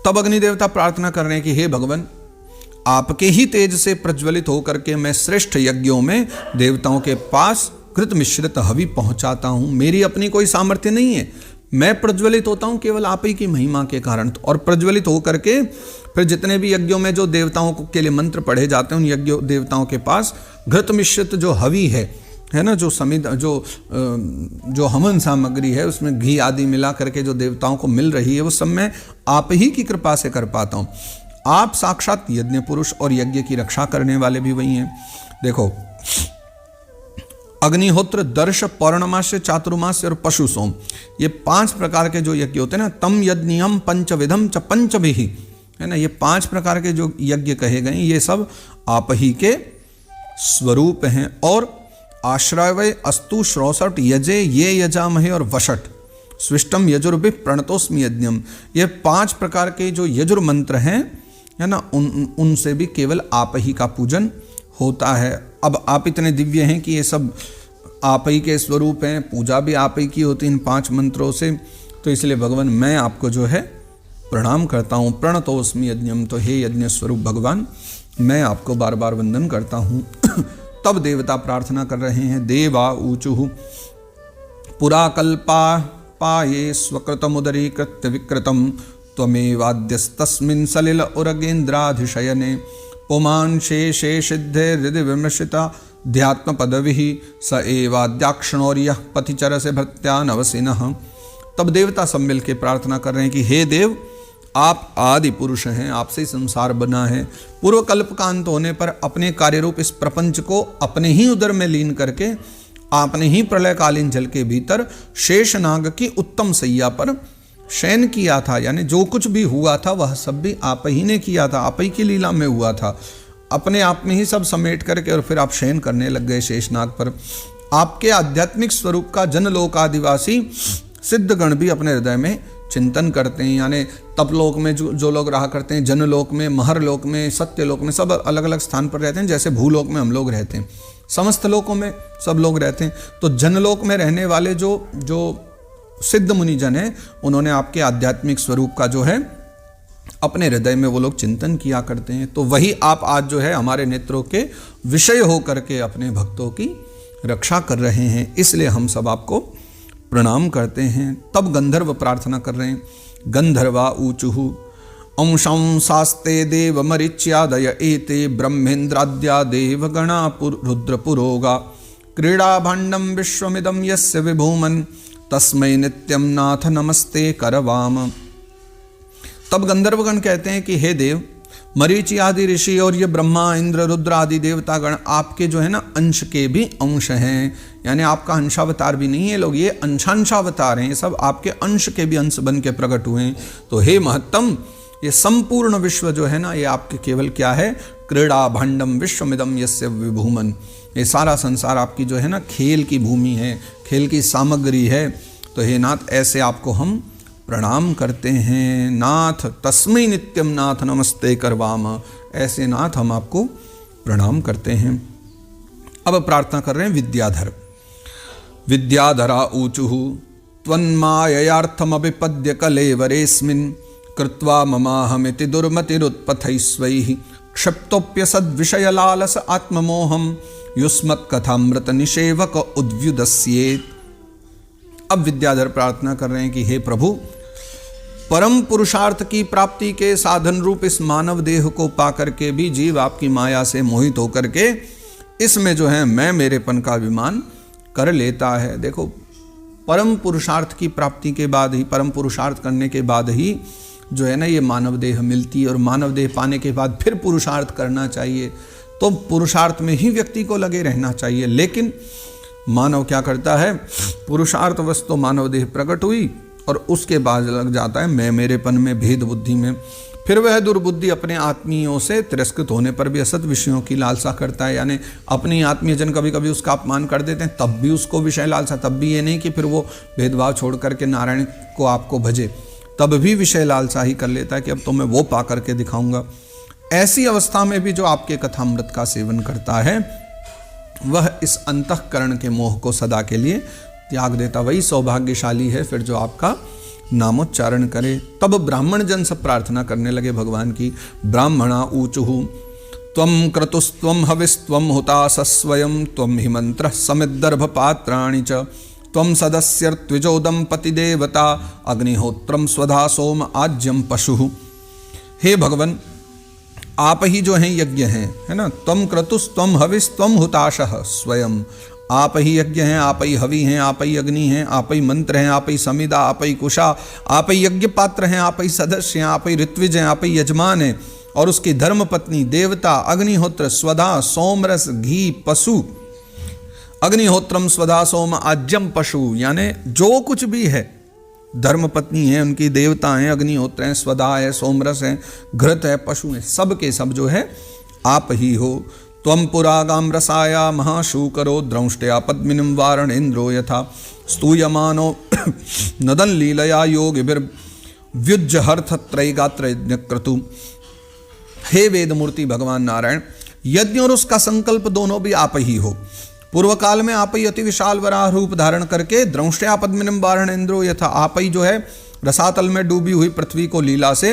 तब अग्नि देवता प्रार्थना कर रहे हैं कि हे भगवान, आपके ही तेज से प्रज्वलित होकर के मैं श्रेष्ठ यज्ञों में देवताओं के पास कृत मिश्रित हवि पहुंचाता हूं। मेरी अपनी कोई सामर्थ्य नहीं है, मैं प्रज्वलित होता हूं केवल आप ही की महिमा के कारण। और प्रज्वलित होकर के फिर जितने भी यज्ञों में जो देवताओं के लिए मंत्र पढ़े जाते हैं, उन यज्ञ देवताओं के पास घृत मिश्रित जो हवि है ना, जो समिध जो हवन सामग्री है, उसमें घी आदि मिला करके जो देवताओं को मिल रही है, वो सब मैं आप ही की कृपा से कर पाता हूँ। आप साक्षात यज्ञ पुरुष और यज्ञ की रक्षा करने वाले भी वही हैं। देखो अग्निहोत्र, दर्श, पौर्णमास्य, चातुर्मास्य और पशु सोम, ये 5 प्रकार के जो यज्ञ होते हैं ना, तम यज्ञम पंचविधम च पंचभिहि, है ना, ये 5 प्रकार के जो यज्ञ कहे गए ये सब आप ही के स्वरूप हैं। और आश्रय अस्तु श्रोसठ यजे ये यजामहे और वषट स्विष्टम यजुर्भि प्रणतोस्मि यज्ञम, ये 5 प्रकार के जो यजुर मंत्र हैं, है ना, उनसे भी केवल आप ही का पूजन होता है। अब आप इतने दिव्य हैं कि ये सब आप ही के स्वरूप हैं, पूजा भी आप ही की होती है इन 5 मंत्रों से। तो इसलिए भगवान मैं आपको जो है प्रणाम करता हूँ। प्रणतोस्मि यज्ञम, तो हे यज्ञ स्वरूप भगवान मैं आपको बार बार वंदन करता हूँ। तब देवता प्रार्थना कर रहे हैं। देवा ऊचुः पुरा कल्पा पाये स्वकृतमुदरी कृत्य विकृतम त्वमेवाद्यस्तस्मिन् सलिल उरगेन्द्राधिशयने पुमान् शेषे सिद्धे हृदय विमर्शिता ध्यात्म पदविः स एवाद्याक्षणौर्यः पतिचर से भृत्या नवसिनः। तब देवता सब मिल के प्रार्थना कर रहे हैं कि हे देव, आप आदि पुरुष हैं, आपसे ही संसार बना है। पूर्व कल्प का अंत होने पर अपने कार्यरूप इस प्रपंच को अपने ही उदर में लीन करके आपने ही प्रलयकालीन जल के भीतर शेष नाग की उत्तम सैया पर शयन किया था। यानी जो कुछ भी हुआ था वह सब भी आप ही ने किया था, आप ही की लीला में हुआ था। अपने आप में ही सब समेट करके और फिर आप शयन करने लग गए शेषनाग पर। आपके आध्यात्मिक स्वरूप का जनलोक आदिवासी सिद्धगण भी अपने हृदय में चिंतन करते हैं। यानी तपलोक में जो लोग रहा करते हैं, जनलोक में, महरलोक में, सत्यलोक में, सब अलग अलग स्थान पर रहते हैं। जैसे भूलोक में हम लोग रहते हैं, समस्त लोकों में सब लोग रहते हैं। तो जनलोक में रहने वाले जो सिद्ध मुनि जन हैं, उन्होंने आपके आध्यात्मिक स्वरूप का जो है अपने हृदय में वो लोग चिंतन किया करते हैं। तो वही आप आज जो है हमारे नेत्रों के विषय हो करके अपने भक्तों की रक्षा कर रहे हैं, इसलिए हम सब आपको प्रणाम करते हैं। तब गंधर्व प्रार्थना कर रहे हैं। गंधर्वा ऊचुः अंशं शास्ते देव मरीच्यादय एते ब्रह्मेन्द्राद्या देवगणा रुद्रपुरोगा क्रीड़ा भाण्डं विश्वमिदं यस्य विभूमन् तस्मै नित्यं नाथ नमस्ते करवाम। तब गंधर्वगण कहते हैं कि हे देव, मरीचि आदि ऋषि और ये ब्रह्मा इंद्र रुद्र आदि देवतागण आपके जो है ना अंश के भी अंश हैं, यानी आपका अंशावतार भी नहीं है लोग, ये अंशांशावतार हैं, ये सब आपके अंश के भी अंश बन के प्रकट हुए हैं। तो हे महत्तम, ये संपूर्ण विश्व जो है ना ये आपके केवल क्या है, क्रीड़ा भांडम विश्वमिदम यस्य विभूमन, ये सारा संसार आपकी जो है ना खेल की भूमि है, खेल की सामग्री है। तो हे नाथ, ऐसे आपको हम प्रणाम करते हैं। नाथ तस्मै नित्यम नाथ नमस्ते करवाम, ऐसे नाथ हम आपको प्रणाम करते हैं। अब प्रार्थना कर रहे हैं विद्याधर। विद्याधरा ऊचुः त्वन्माययार्थमभिपद्य कलेवरेऽस्मिन् कृत्वा ममाहमिति दुर्मतिरुत्पथैस्वैः क्षिप्तोऽप्यसद्विषयलालस आत्ममोहं युष्मत्कथामृत निषेवक उद्व्युदस्येत्। अब विद्याधर प्रार्थना कर रहे हैं कि हे प्रभु, परम पुरुषार्थ की प्राप्ति के साधन रूप इस मानव देह को पाकर के भी जीव आपकी माया से मोहित होकर के इसमें जो है मैं मेरेपन का अभिमान कर लेता है। देखो, परम पुरुषार्थ की प्राप्ति के बाद ही, परम पुरुषार्थ करने के बाद ही जो है ना ये मानव देह मिलती है, और मानव देह पाने के बाद फिर पुरुषार्थ करना चाहिए। तो पुरुषार्थ में ही व्यक्ति को लगे रहना चाहिए। लेकिन मानव क्या करता है, पुरुषार्थ वस्तु मानव देह प्रकट हुई और उसके बाद लग जाता है मैं मेरेपन में, भेद बुद्धि में। फिर वह दुर्बुद्धि अपने आत्मीयों से तिरस्कृत होने पर भी असत विषयों की लालसा करता है, यानी अपनी आत्मीय जन कभी कभी उसका अपमान कर देते हैं, तब भी उसको विषय लालसा, तब भी ये नहीं कि फिर वो भेदभाव छोड़ करके नारायण को आपको भजे, तब भी विषय लालसा ही कर लेता है कि अब तो मैं वो पा करके दिखाऊंगा। ऐसी अवस्था में भी जो आपके कथामृत का सेवन करता है वह इस अंतःकरण के मोह को सदा के लिए त्याग देता, वही सौभाग्यशाली है फिर जो आपका नामोच्चारण करे। तब ब्राह्मण जन सब प्रार्थना करने लगे भगवान की। ब्राह्मणा ऊचुः त्वं क्रतुस्त्वं हविस्त्वं हुतासस्वयं त्वं हि मंत्रः समिद्दर्भपात्राणि च त्वं सदस्यर्त्विजो दंपतिदेवता अग्निहोत्रं स्वधा सोम आज्यम पशुः। हे भगवन, आप ही जो हैं यज्ञ हैं, है ना। त्वं क्रतुस् त्वं हविस् त्वं हुताशः स्वयं, आप ही यज्ञ हैं, आप ही हवि हैं, आप ही अग्नि हैं, आप ही मंत्र हैं, आप ही समिदा, आप ही कुशा, आप ही यज्ञ पात्र हैं, आप ही सदस्य हैं, आप ही ऋत्विज हैं, आप ही यजमान हैं, और उसकी धर्म पत्नी, देवता, अग्निहोत्र, स्वधा, सोमरस, घी, पशु। अग्निहोत्रम स्वधा सोम आज्यम पशु, यानी जो कुछ भी है, धर्म पत्नी है, उनकी देवता हैं, अग्निहोत्र हैं, स्वधा है, सोमरस है, घृत है, पशु है, सब के सब जो है आप ही हो। त्वं पुरागाम रसाया महाशूकरो द्रंष्ट्या पद्मिनीं वारणेन्द्रो यथा स्तूयमानो नदन लीलया योगिभिर्व्युज्जहर्थत्रैगात्र यज्ञक्रतु। हे वेदमूर्ति भगवान नारायण, यज्ञ और उसका संकल्प दोनों भी आप ही हो। पूर्व काल में आप ही अति विशाल वराह रूप धारण करके द्रंष्ट्या पद्मिनीं वारणेन्द्रो यथा, आप ही जो है रसातल में डूबी हुई पृथ्वी को लीला से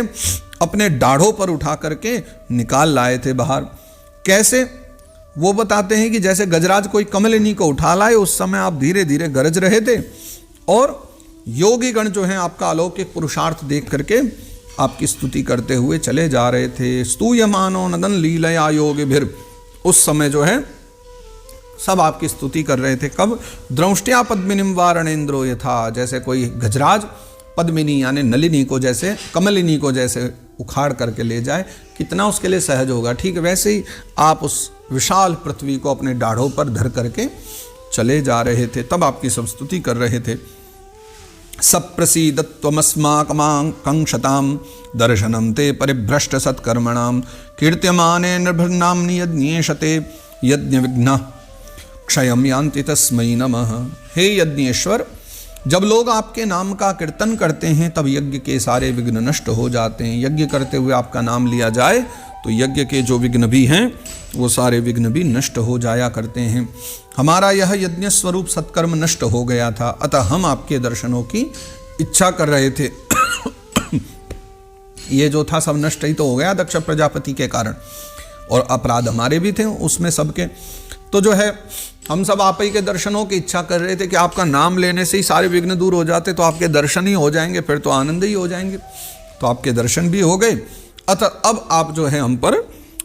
अपने दाढ़ों पर उठा करके निकाल लाए थे बाहर। कैसे, वो बताते हैं कि जैसे गजराज कोई कमलिनी को उठा लाए, उस समय आप धीरे धीरे गरज रहे थे और योगी गण जो हैं आपका अलौकिक पुरुषार्थ देख करके आपकी स्तुति करते हुए चले जा रहे थे। स्तूयमानो नदन लीलया योगिभिर्, उस समय जो है सब आपकी स्तुति कर रहे थे। कब? द्रंष्ट्या पद्मिनीं वारणेन्द्रो यथा, जैसे कोई गजराज पद्मिनी यानी नलिनी को जैसे, कमलिनी को जैसे उखाड़ करके ले जाए, कितना उसके लिए सहज होगा, ठीक वैसे ही आप उस विशाल पृथ्वी को अपने दाढ़ों पर धर करके चले जा रहे थे। तब आपकी सब स्तुति कर रहे थे। सप्रसीदत्वमस्माकमांक्षतां दर्शनं ते परिभ्रष्ट सत्कर्मणां कीर्त्यमाने नृभृन्नाम्नि यज्ञेशते यज्ञ विघ्नः क्षयं यान्ति तस्मै नमः। हे यज्ञेश्वर, जब लोग आपके नाम का कीर्तन करते हैं तब यज्ञ के सारे विघ्न नष्ट हो जाते हैं। यज्ञ करते हुए आपका नाम लिया जाए तो यज्ञ के जो विघ्न भी हैं वो सारे विघ्न भी नष्ट हो जाया करते हैं। हमारा यह यज्ञ स्वरूप सत्कर्म नष्ट हो गया था, अतः हम आपके दर्शनों की इच्छा कर रहे थे। ये जो था सब नष्ट ही तो हो गया दक्ष प्रजापति के कारण, और अपराध हमारे भी थे उसमें सबके। तो जो है हम सब आप ही के दर्शनों की इच्छा कर रहे थे कि आपका नाम लेने से ही सारे विघ्न दूर हो जाते, तो आपके दर्शन ही हो जाएंगे, फिर तो आनंद ही हो जाएंगे। तो आपके दर्शन भी हो गए, अतः अब आप जो है हम पर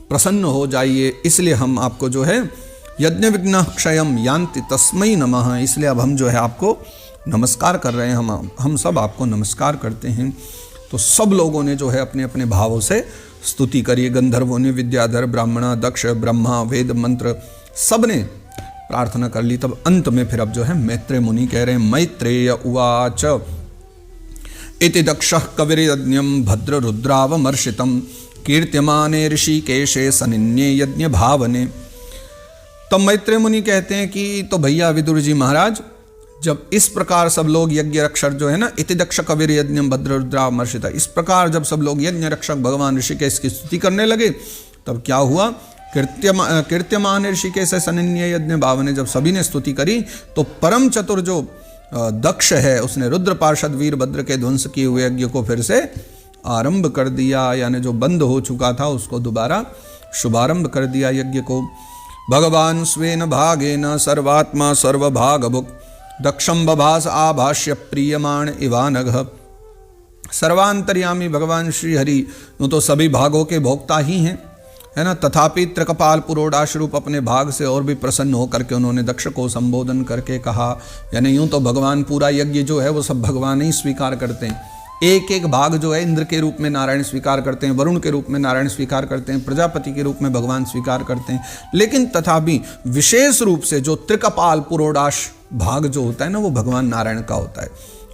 प्रसन्न हो जाइए। इसलिए हम आपको जो है यज्ञ विघ्न क्षयम यान्ति तस्मै नमः, इसलिए अब हम जो है आपको नमस्कार कर रहे हैं। हम सब आपको नमस्कार करते हैं। तो सब लोगों ने जो है अपने अपने भावों से स्तुति करी। गंधर्वों ने, विद्याधर, ब्राह्मणा, दक्ष, ब्रह्मा, वेद मंत्र सब ने प्रार्थना कर ली। तब अंत में फिर अब जो है मैत्रेय मुनि कह रहे हैं, मैत्रेय उवाच इति दक्षः कविर्यज्ञं भद्र रुद्रावमर्षितं कीर्त्यमाने ऋषिकेशे सनिन्ये यज्ञ भावने। तब मैत्रेय मुनि कहते हैं कि तो भैया विदुर जी महाराज, जब इस प्रकार सब लोग यज्ञ रक्षक जो है ना, इति दक्ष कविर यज्ञम भद्र रुद्रावमर्षिता, इस प्रकार जब सब लोग यज्ञ रक्षक भगवान ऋषिकेश की स्तुति करने लगे, तब क्या हुआ, कीर्त्यमान ऋषिकेश सनिन्य यज्ञ भावने, जब सभी ने स्तुति करी तो परम चतुर जो दक्ष है उसने रुद्र पार्षद वीरभद्र के ध्वंस किए हुए यज्ञ को फिर से आरंभ कर दिया, यानी जो बंद हो चुका था उसको दोबारा शुभारंभ कर दिया यज्ञ को। भगवान स्वेन भागेन सर्वात्मा सर्वभागभुक् दक्षम बभास आभाष्य प्रियमाण इवानघ। सर्वांतर्यामी भगवान श्री हरि तो सभी भागों के भोक्ता ही हैं, है ना। तथापि त्रिकपाल पुरोडाश रूप अपने भाग से और भी प्रसन्न होकर के उन्होंने दक्ष को संबोधन करके कहा, यानी यूं तो भगवान पूरा यज्ञ जो है वो सब भगवान ही स्वीकार करते हैं। एक एक भाग जो है इंद्र के रूप में नारायण स्वीकार करते हैं, वरुण के रूप में नारायण स्वीकार करते हैं, प्रजापति के रूप में भगवान स्वीकार करते हैं, लेकिन तथापि विशेष रूप से जो त्रिकपाल पुरोडाश भाग जो होता है ना, वो भगवान नारायण का होता है।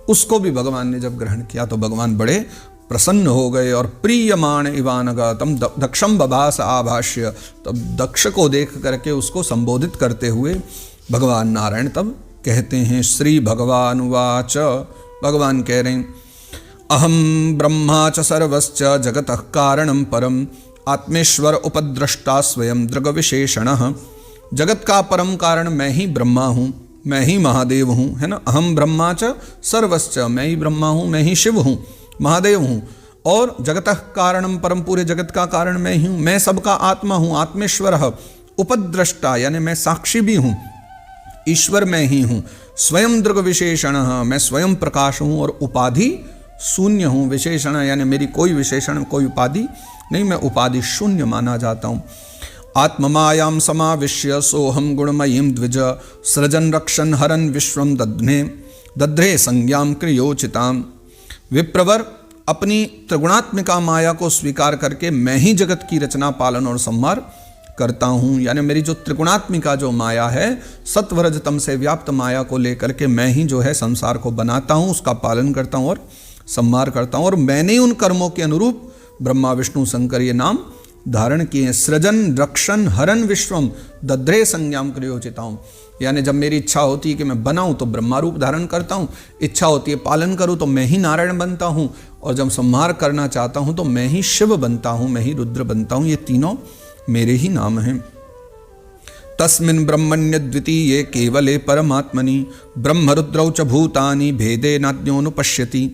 उसको भी भगवान ने जब ग्रहण किया तो भगवान बड़े प्रसन्न हो गए। और प्रियमाण इवानगा तम दक्षम बभास आभाष्य, तब दक्ष को देख करके उसको संबोधित करते हुए भगवान नारायण तब कहते हैं, श्री भगवान वाच, भगवान कह रहे हैं, अहम ब्रह्मा च सर्वश्च जगतः कारणं परम आत्मेश्वर उपद्रष्टा स्वयं दृग विशेषणः। जगत का परम कारण मैं ही ब्रह्मा हूँ, मैं ही महादेव हूँ, है ना। अहम ब्रह्मा च सर्वश्च, मैं ही ब्रह्मा हूँ, मैं ही शिव हूँ, महादेव हूँ। और जगतः कारणम परम, पूरे जगत का कारण मैं ही हूँ, मैं सबका आत्मा हूँ। आत्मेश्वरः उपद्रष्टा, यानी मैं साक्षी भी हूँ, ईश्वर मैं ही हूँ। स्वयं दृग विशेषणः, मैं स्वयं प्रकाश हूँ और उपाधि शून्य हूँ। विशेषण यानी मेरी कोई विशेषण कोई उपाधि नहीं, मैं उपाधि शून्य माना जाता हूँ। आत्ममायां समाविश्य सोहम गुणमयीं द्विज सृजन रक्षन हरन विश्वम दध्रे संज्ञाम क्रियोचिताम। विप्रवर, अपनी त्रिगुणात्मिका माया को स्वीकार करके मैं ही जगत की रचना, पालन और संहार करता हूँ। यानी मेरी जो त्रिगुणात्मिका जो माया है, सत्वरजतम से व्याप्त माया को लेकर के मैं ही जो है संसार को बनाता हूँ, उसका पालन करता हूँ और संहार करता हूँ। और मैंने उन कर्मों के अनुरूप ब्रह्मा विष्णु शंकर ये नाम धारण किए हैं। सृजन रक्षण हरन विश्वम दध्रे संज्ञाम क्रियोचिताम, यानी जब मेरी इच्छा होती है कि मैं बनाऊं तो ब्रह्मा रूप धारण करता हूं, इच्छा होती है पालन करूं तो मैं ही नारायण बनता हूं, और जब संहार करना चाहता हूं तो मैं ही शिव बनता हूं, मैं ही रुद्र बनता हूं। ये तीनों मेरे ही नाम हैं। तस्मिन् ब्रह्मण्य द्वितीये केवले परमात्मनि ब्रह्मरुद्रौ च भूतानि भेदे नाज्ञोनुपश्यति।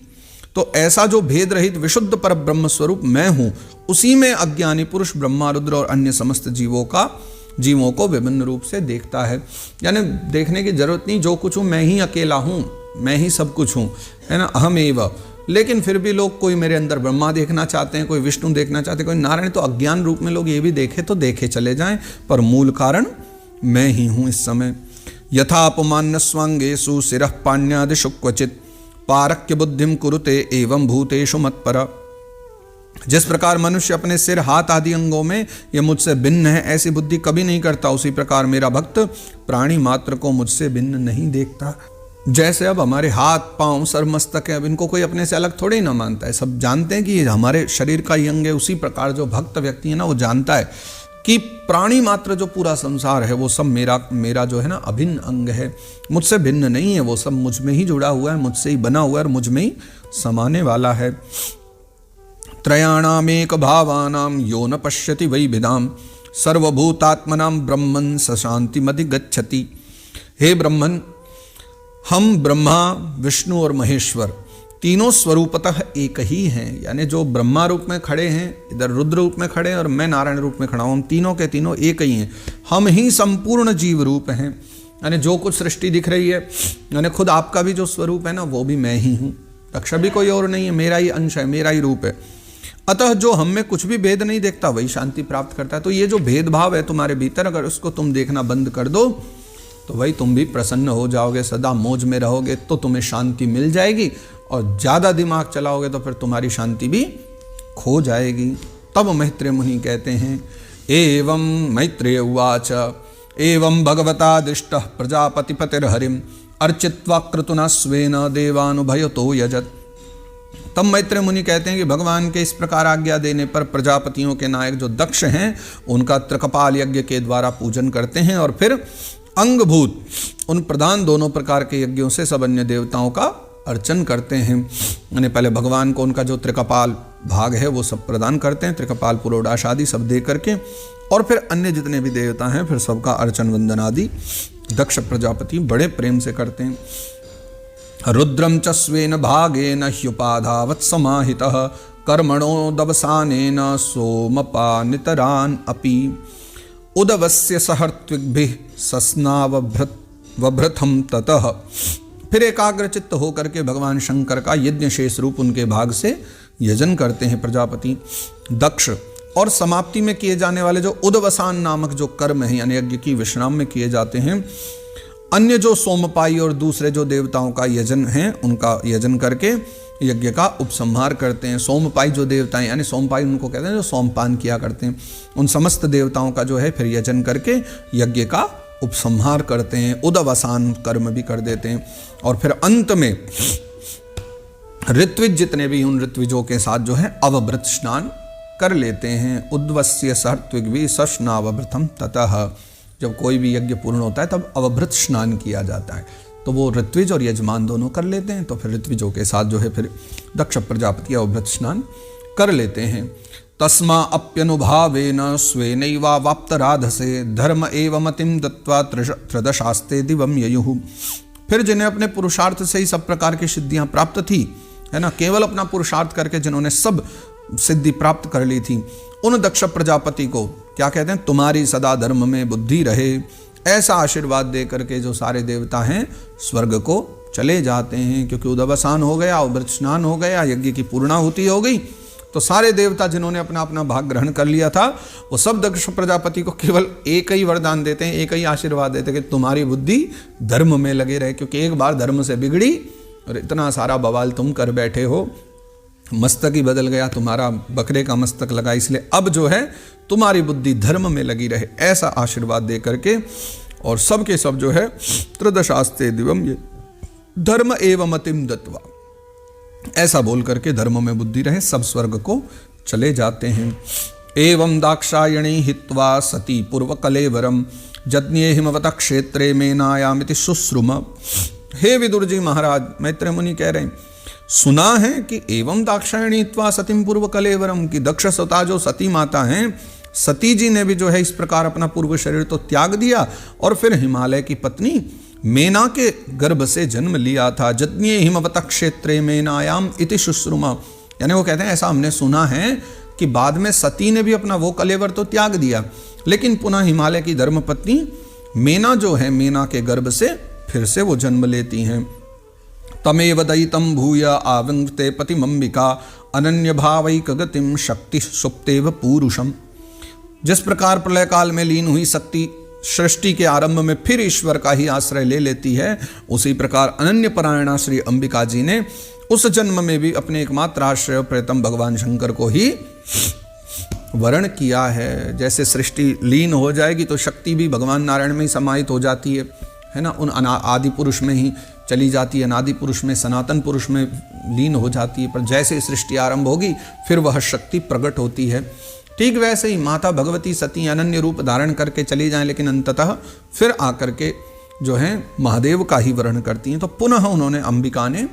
तो ऐसा जो भेद रहित विशुद्ध पर ब्रह्म स्वरूप मैं हूं, उसी में अज्ञानी पुरुष ब्रह्मा, रुद्र और अन्य समस्त जीवों को विभिन्न रूप से देखता है। यानी देखने की जरूरत नहीं, जो कुछ हूं मैं ही अकेला हूं, मैं ही सब कुछ हूं, है ना, अहमेव। लेकिन फिर भी लोग कोई मेरे अंदर ब्रह्मा देखना चाहते हैं, कोई विष्णु देखना चाहते हैं, कोई नारायण। तो अज्ञान रूप में लोग ये भी देखे तो देखे चले जाएं, पर मूल कारण मैं ही हूं इस समय। यथापमान्य स्वांगेषु शिरः पाण्यादिषु क्वचित् पारक्य बुद्धिम कुरुते एवं भूतेषु मत्पर। जिस प्रकार मनुष्य अपने सिर हाथ आदि अंगों में ये मुझसे भिन्न है ऐसी बुद्धि कभी नहीं करता, उसी प्रकार मेरा भक्त प्राणी मात्र को मुझसे भिन्न नहीं देखता। जैसे अब हमारे हाथ पांव सर मस्तक है, अब इनको कोई अपने से अलग थोड़े ही ना मानता है, सब जानते हैं कि ये हमारे शरीर का ही अंग है। उसी प्रकार जो भक्त व्यक्ति है ना, वो जानता है कि प्राणी मात्र जो पूरा संसार है वो सब मेरा जो है ना अभिन्न अंग है, मुझसे भिन्न नहीं है। वो सब मुझ में ही जुड़ा हुआ है, मुझसे ही बना हुआ है और मुझ में ही समाने वाला है। त्रयाणामेक भावानां यो न पश्यति वैभिदां सर्वभूतात्मनां ब्रह्मन् सशान्तिमधिगच्छति। हे ब्रह्मन, हम ब्रह्मा विष्णु और महेश्वर तीनों स्वरूपतः एक ही हैं। यानी जो ब्रह्मा रूप में खड़े हैं, इधर रुद्र रूप में खड़े हैं और मैं नारायण रूप में खड़ा हूँ, हम तीनों के तीनों एक ही हैं। हम ही संपूर्ण जीव रूप हैं। यानी जो कुछ सृष्टि दिख रही है, यानी खुद आपका भी जो स्वरूप है ना, वो भी मैं ही हूँ, रक्षा भी कोई और नहीं है, मेरा ही अंश है, मेरा ही रूप है। अतः जो हम में कुछ भी भेद नहीं देखता वही शांति प्राप्त करता है। तो ये जो भेदभाव है तुम्हारे भीतर, अगर उसको तुम देखना बंद कर दो तो भाई तुम भी प्रसन्न हो जाओगे, सदा मौज में रहोगे तो तुम्हें शांति मिल जाएगी, और ज़्यादा दिमाग चलाओगे तो फिर तुम्हारी शांति भी खो जाएगी। तब मैत्रेय मुनि कहते हैं, एवं मैत्रेय उवाच एवं भगवतादिष्टः प्रजापतिपतिर्हरिम् अर्चित्वा क्रतुना स्वेन देवानुभयतो यजत। तब मैत्रेय मुनि कहते हैं कि भगवान के इस प्रकार आज्ञा देने पर प्रजापतियों के नायक जो दक्ष हैं उनका त्रिकपाल यज्ञ के द्वारा पूजन करते हैं, और फिर अंगभूत उन प्रधान दोनों प्रकार के यज्ञों से सब अन्य देवताओं का अर्चन करते हैं। यानी पहले भगवान को उनका जो त्रिकपाल भाग है वो सब प्रदान करते हैं, त्रिकपाल पुरोडाश आदि सब दे करके, और फिर अन्य जितने भी देवता हैं फिर सबका अर्चन वंदन आदि दक्ष प्रजापति बड़े प्रेम से करते हैं। रुद्रम च स्वेन भागेन ह्युपाधावत् समाहितः कर्मणो दवसानेन सोमपानितरान् अपि उदवस्य सहर्त्विग्भिः सस्नावभृथम ततः। फिर एकाग्रचित्त होकर के भगवान शंकर का यज्ञ शेष रूप उनके भाग से यजन करते हैं प्रजापति दक्ष। और समाप्ति में किए जाने वाले जो उदवसान नामक जो कर्म है, यानी यज्ञ की विश्राम में किए जाते हैं, अन्य जो सोमपाई और दूसरे जो देवताओं का यजन है उनका यजन करके यज्ञ का उपसंहार करते हैं। सोमपाई जो देवताएं, यानी सोमपाई उनको कहते हैं जो सोमपान किया करते हैं, उन समस्त देवताओं का जो है फिर यजन करके यज्ञ का उपसंहार करते हैं, उदवसान कर्म भी कर देते हैं। और फिर अंत में ऋत्विज जितने भी उन ऋत्विजों के साथ जो है अवभृत स्नान कर लेते हैं। उद्वस्य सहर्त्विग्भि सस्नावभृतम ततः। जब कोई भी यज्ञ पूर्ण होता है तब अवभृत स्नान किया जाता है, तो वो ऋत्विज और यजमान दोनों कर लेते हैं। तो फिर ऋत्विजों के साथ जो है फिर दक्ष प्रजापति अवभृत स्नान कर लेते हैं। तस्मा अप्यनुभावेन स्वेनैवाप्तराधसे धर्म एव मतिम दत्वा त्रदशास्ते दिवम ययुः। फिर जिन्हें अपने पुरुषार्थ से ही सब प्रकार की सिद्धियां प्राप्त थी, है ना, केवल अपना पुरुषार्थ करके जिन्होंने सब सिद्धि प्राप्त कर ली थी, उन दक्ष प्रजापति को क्या कहते हैं, तुम्हारी सदा धर्म में बुद्धि रहे, ऐसा आशीर्वाद दे करके जो सारे देवता हैं स्वर्ग को चले जाते हैं। क्योंकि उदवसान हो गया, अवभृत स्नान हो गया, यज्ञ की पूर्णाहुति हो गई, तो सारे देवता जिन्होंने अपना अपना भाग ग्रहण कर लिया था वो सब दक्ष प्रजापति को केवल एक ही वरदान देते हैं, एक ही आशीर्वाद देते हैं कि तुम्हारी बुद्धि धर्म में लगे रहे। क्योंकि एक बार धर्म से बिगड़ी और इतना सारा बवाल तुम कर बैठे हो, मस्तक ही बदल गया तुम्हारा, बकरे का मस्तक लगा, इसलिए अब जो है तुम्हारी बुद्धि धर्म में लगी रहे, ऐसा आशीर्वाद दे करके और सबके सब जो है त्रदशास्ते दिवम ये धर्म एवं मतिम दत्वा, ऐसा बोल करके धर्म में बुद्धि रहे, सब स्वर्ग को चले जाते हैं। एवं दाक्षायणी हित्वा सती पूर्व कलेवरम जज्ञे हिमवत क्षेत्रे में नायामिति शुश्रुम। हे विदुर जी महाराज, मैत्रेय मुनि कह रहे हैं, सुना है कि एवं दाक्षायणी हित्वा सतीम पूर्व कलेवरम, की दक्ष सता जो सती माता हैं, सती जी ने भी जो है इस प्रकार अपना पूर्व शरीर तो त्याग दिया और फिर हिमालय की पत्नी मेना के गर्भ से जन्म लिया था। जज्ञे हिमवत क्षेत्रे मेनायाम इति शुश्रुमा, यानी वो कहते हैं ऐसा हमने सुना है कि बाद में सती ने भी अपना वो कलेवर तो त्याग दिया, लेकिन पुनः हिमालय की धर्मपत्नी मेना जो है, मेना के गर्भ से फिर से वो जन्म लेती हैं। तमेव दयितं भूय आवृते पतिमंबिका अनन्य भावैक गतिम शक्ति सुप्तेव पूरुषम। जिस प्रकार प्रलय काल में लीन हुई शक्ति सृष्टि के आरंभ में फिर ईश्वर का ही आश्रय ले लेती है, उसी प्रकार अनन्य परायणा श्री अंबिका जी ने उस जन्म में भी अपने एकमात्र आश्रय प्रेतम भगवान शंकर को ही वरण किया है। जैसे सृष्टि लीन हो जाएगी तो शक्ति भी भगवान नारायण में ही समाहित हो जाती है ना, उन आदि पुरुष में ही चली जाती है, अनादि पुरुष में, सनातन पुरुष में लीन हो जाती है। पर जैसे सृष्टि आरंभ होगी फिर वह शक्ति प्रकट होती है। ठीक वैसे ही माता भगवती सती अनन्य रूप धारण करके चली जाएं, लेकिन अंततः फिर आकर के जो है महादेव का ही वर्ण करती हैं। तो पुनः उन्होंने अंबिका ने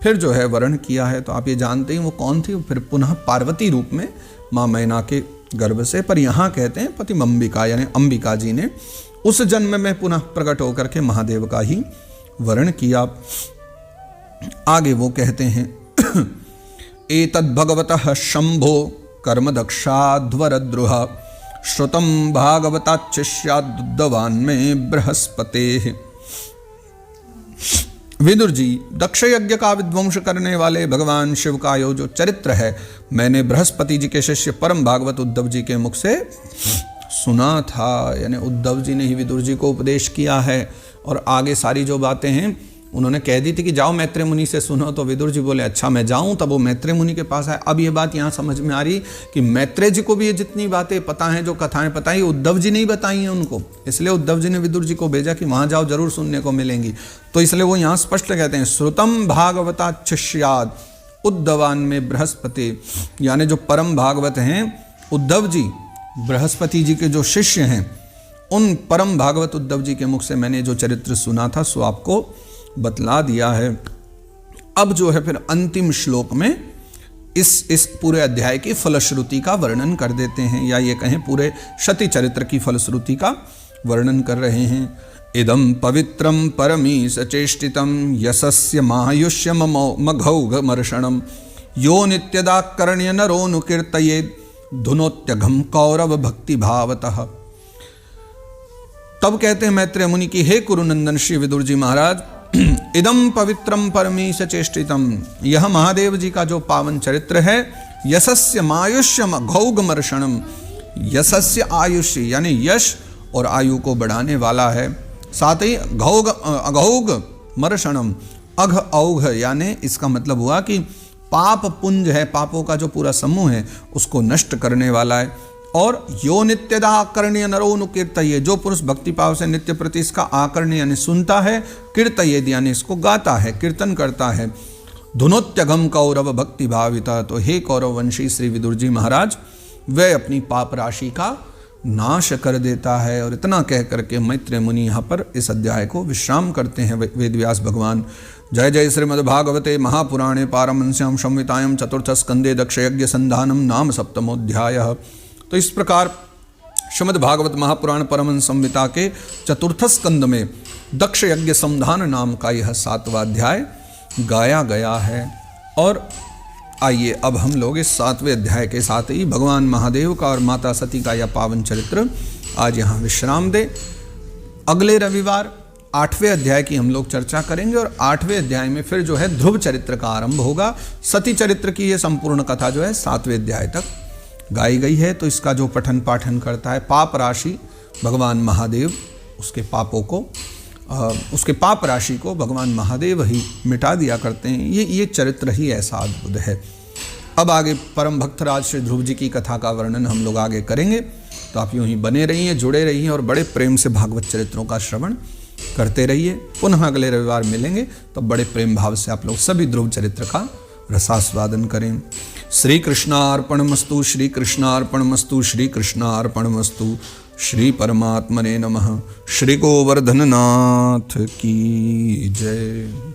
फिर जो है वर्ण किया है। तो आप ये जानते हैं वो कौन थी, फिर पुनः पार्वती रूप में माँ मैना के गर्भ से। पर यहाँ कहते हैं पतिमंबिका, यानी अंबिका जी ने उस जन्म में पुनः प्रकट होकर के महादेव का ही वर्ण किया। आगे वो कहते हैं एतद् भगवतः शंभो कर्म दक्षाध्वरद्रुह श्रुतम भागवताच्चिष्याद्दवान में बृहस्पते। विदुर जी, दक्ष यज्ञ का विध्वंस करने वाले भगवान शिव का यो जो चरित्र है, मैंने बृहस्पति जी के शिष्य परम भागवत उद्धव जी के मुख से सुना था। यानी उद्धव जी ने ही विदुर जी को उपदेश किया है और आगे सारी जो बातें हैं उन्होंने कह दी थी कि जाओ मैत्रेय मुनि से सुनो। तो विदुर जी बोले अच्छा मैं जाऊं। तब वो मैत्रेय मुनि के पास आए। अब ये बात यहाँ समझ में आ रही कि मैत्रेय जी को भी ये जितनी बातें पता हैं, जो कथाएं पता हैं, उद्धव जी नहीं बताई हैं उनको। इसलिए उद्धव जी ने विदुर जी को भेजा कि वहाँ जाओ, जरूर सुनने को मिलेंगी। तो इसलिए वो यहाँ स्पष्ट कहते हैं श्रुतम भागवताच्छिष्याद उद्धवान में बृहस्पति, यानी जो परम भागवत हैं उद्धव जी, बृहस्पति जी के जो शिष्य हैं, उन परम भागवत उद्धव जी के मुख से मैंने जो चरित्र सुना था सो आपको बतला दिया है। अब जो है फिर अंतिम श्लोक में इस पूरे अध्याय की फलश्रुति का वर्णन कर देते हैं, या ये कहें पूरे शती चरित्र की फलश्रुति का वर्णन कर रहे हैं। इदं पवित्रं परमी सचेष्टितं यशस्य मायुष्य मघौघमर्षणं यो नित्यदाकर्ण्य नरोनुकीर्तयेत् धुनोत्यघं कौरव भक्ति भावतः। तब कहते हैं मैत्रेय मुनि की हे कुरुनंदन श्री विदुर जी महाराज, इदम पवित्रम परमी सचेष्टितम, यह महादेव जी का जो पावन चरित्र है, यशस्य मायुष्यम घौघमर्षणम, यशस्य आयुष्य यानी यश और आयु को बढ़ाने वाला है, साथ ही अघौघ मर्षणम, अघ औघ यानी इसका मतलब हुआ कि पाप पुंज है, पापों का जो पूरा समूह है उसको नष्ट करने वाला है। और यो नित्यदा आकर्ण्य नरो कीर्तये, जो पुरुष भक्ति भाव से नित्य प्रति इसका आकर्ण्य यानी सुनता है, कीर्तये यानी इसको गाता है, कीर्तन करता है। धुनोत्यघम कौरव भक्ति भाविता, तो हे कौरव वंशी श्री विदुर जी महाराज, वह अपनी पाप राशि का नाश कर देता है। और इतना कह करके मैत्रेय मुनि यहाँ पर इस अध्याय को विश्राम करते हैं। वेदव्यास भगवान। जय जय श्रीमद्भागवते महापुराणे पारमहंस्यां संहितायां चतुर्थ स्कंदे दक्षयज्ञ संधानम नाम सप्तमोध्यायः। तो इस प्रकार श्रीमद् भागवत महापुराण परमहंस संहिता के चतुर्थ स्कंद में दक्ष यज्ञ संधान नाम का यह 7वां अध्याय गाया गया है। और आइए अब हम लोग इस 7वें अध्याय के साथ ही भगवान महादेव का और माता सती का यह पावन चरित्र आज यहाँ विश्राम दे। अगले रविवार 8वें अध्याय की हम लोग चर्चा करेंगे और 8वें अध्याय में फिर जो है ध्रुव चरित्र का आरंभ होगा। सती चरित्र की यह संपूर्ण कथा जो है 7वें अध्याय तक गाई गई है। तो इसका जो पठन पाठन करता है, पाप राशि भगवान महादेव उसके पापों को, उसके पाप राशि को भगवान महादेव ही मिटा दिया करते हैं। ये चरित्र ही ऐसा अद्भुत है। अब आगे परम भक्तराज श्री ध्रुव जी की कथा का वर्णन हम लोग आगे करेंगे। तो आप यूं ही बने रहिए, जुड़े रहिए और बड़े प्रेम से भागवत चरित्रों का श्रवण करते रहिए। पुनः अगले रविवार मिलेंगे तो बड़े प्रेम भाव से आप लोग सभी ध्रुव चरित्र का रसास्वादन करें। श्री कृष्णार्पणमस्तु, श्री कृष्णार्पणमस्तु, श्री कृष्णार्पणमस्तु। श्री परमात्मने नमः। श्री गोवर्धननाथ की जय।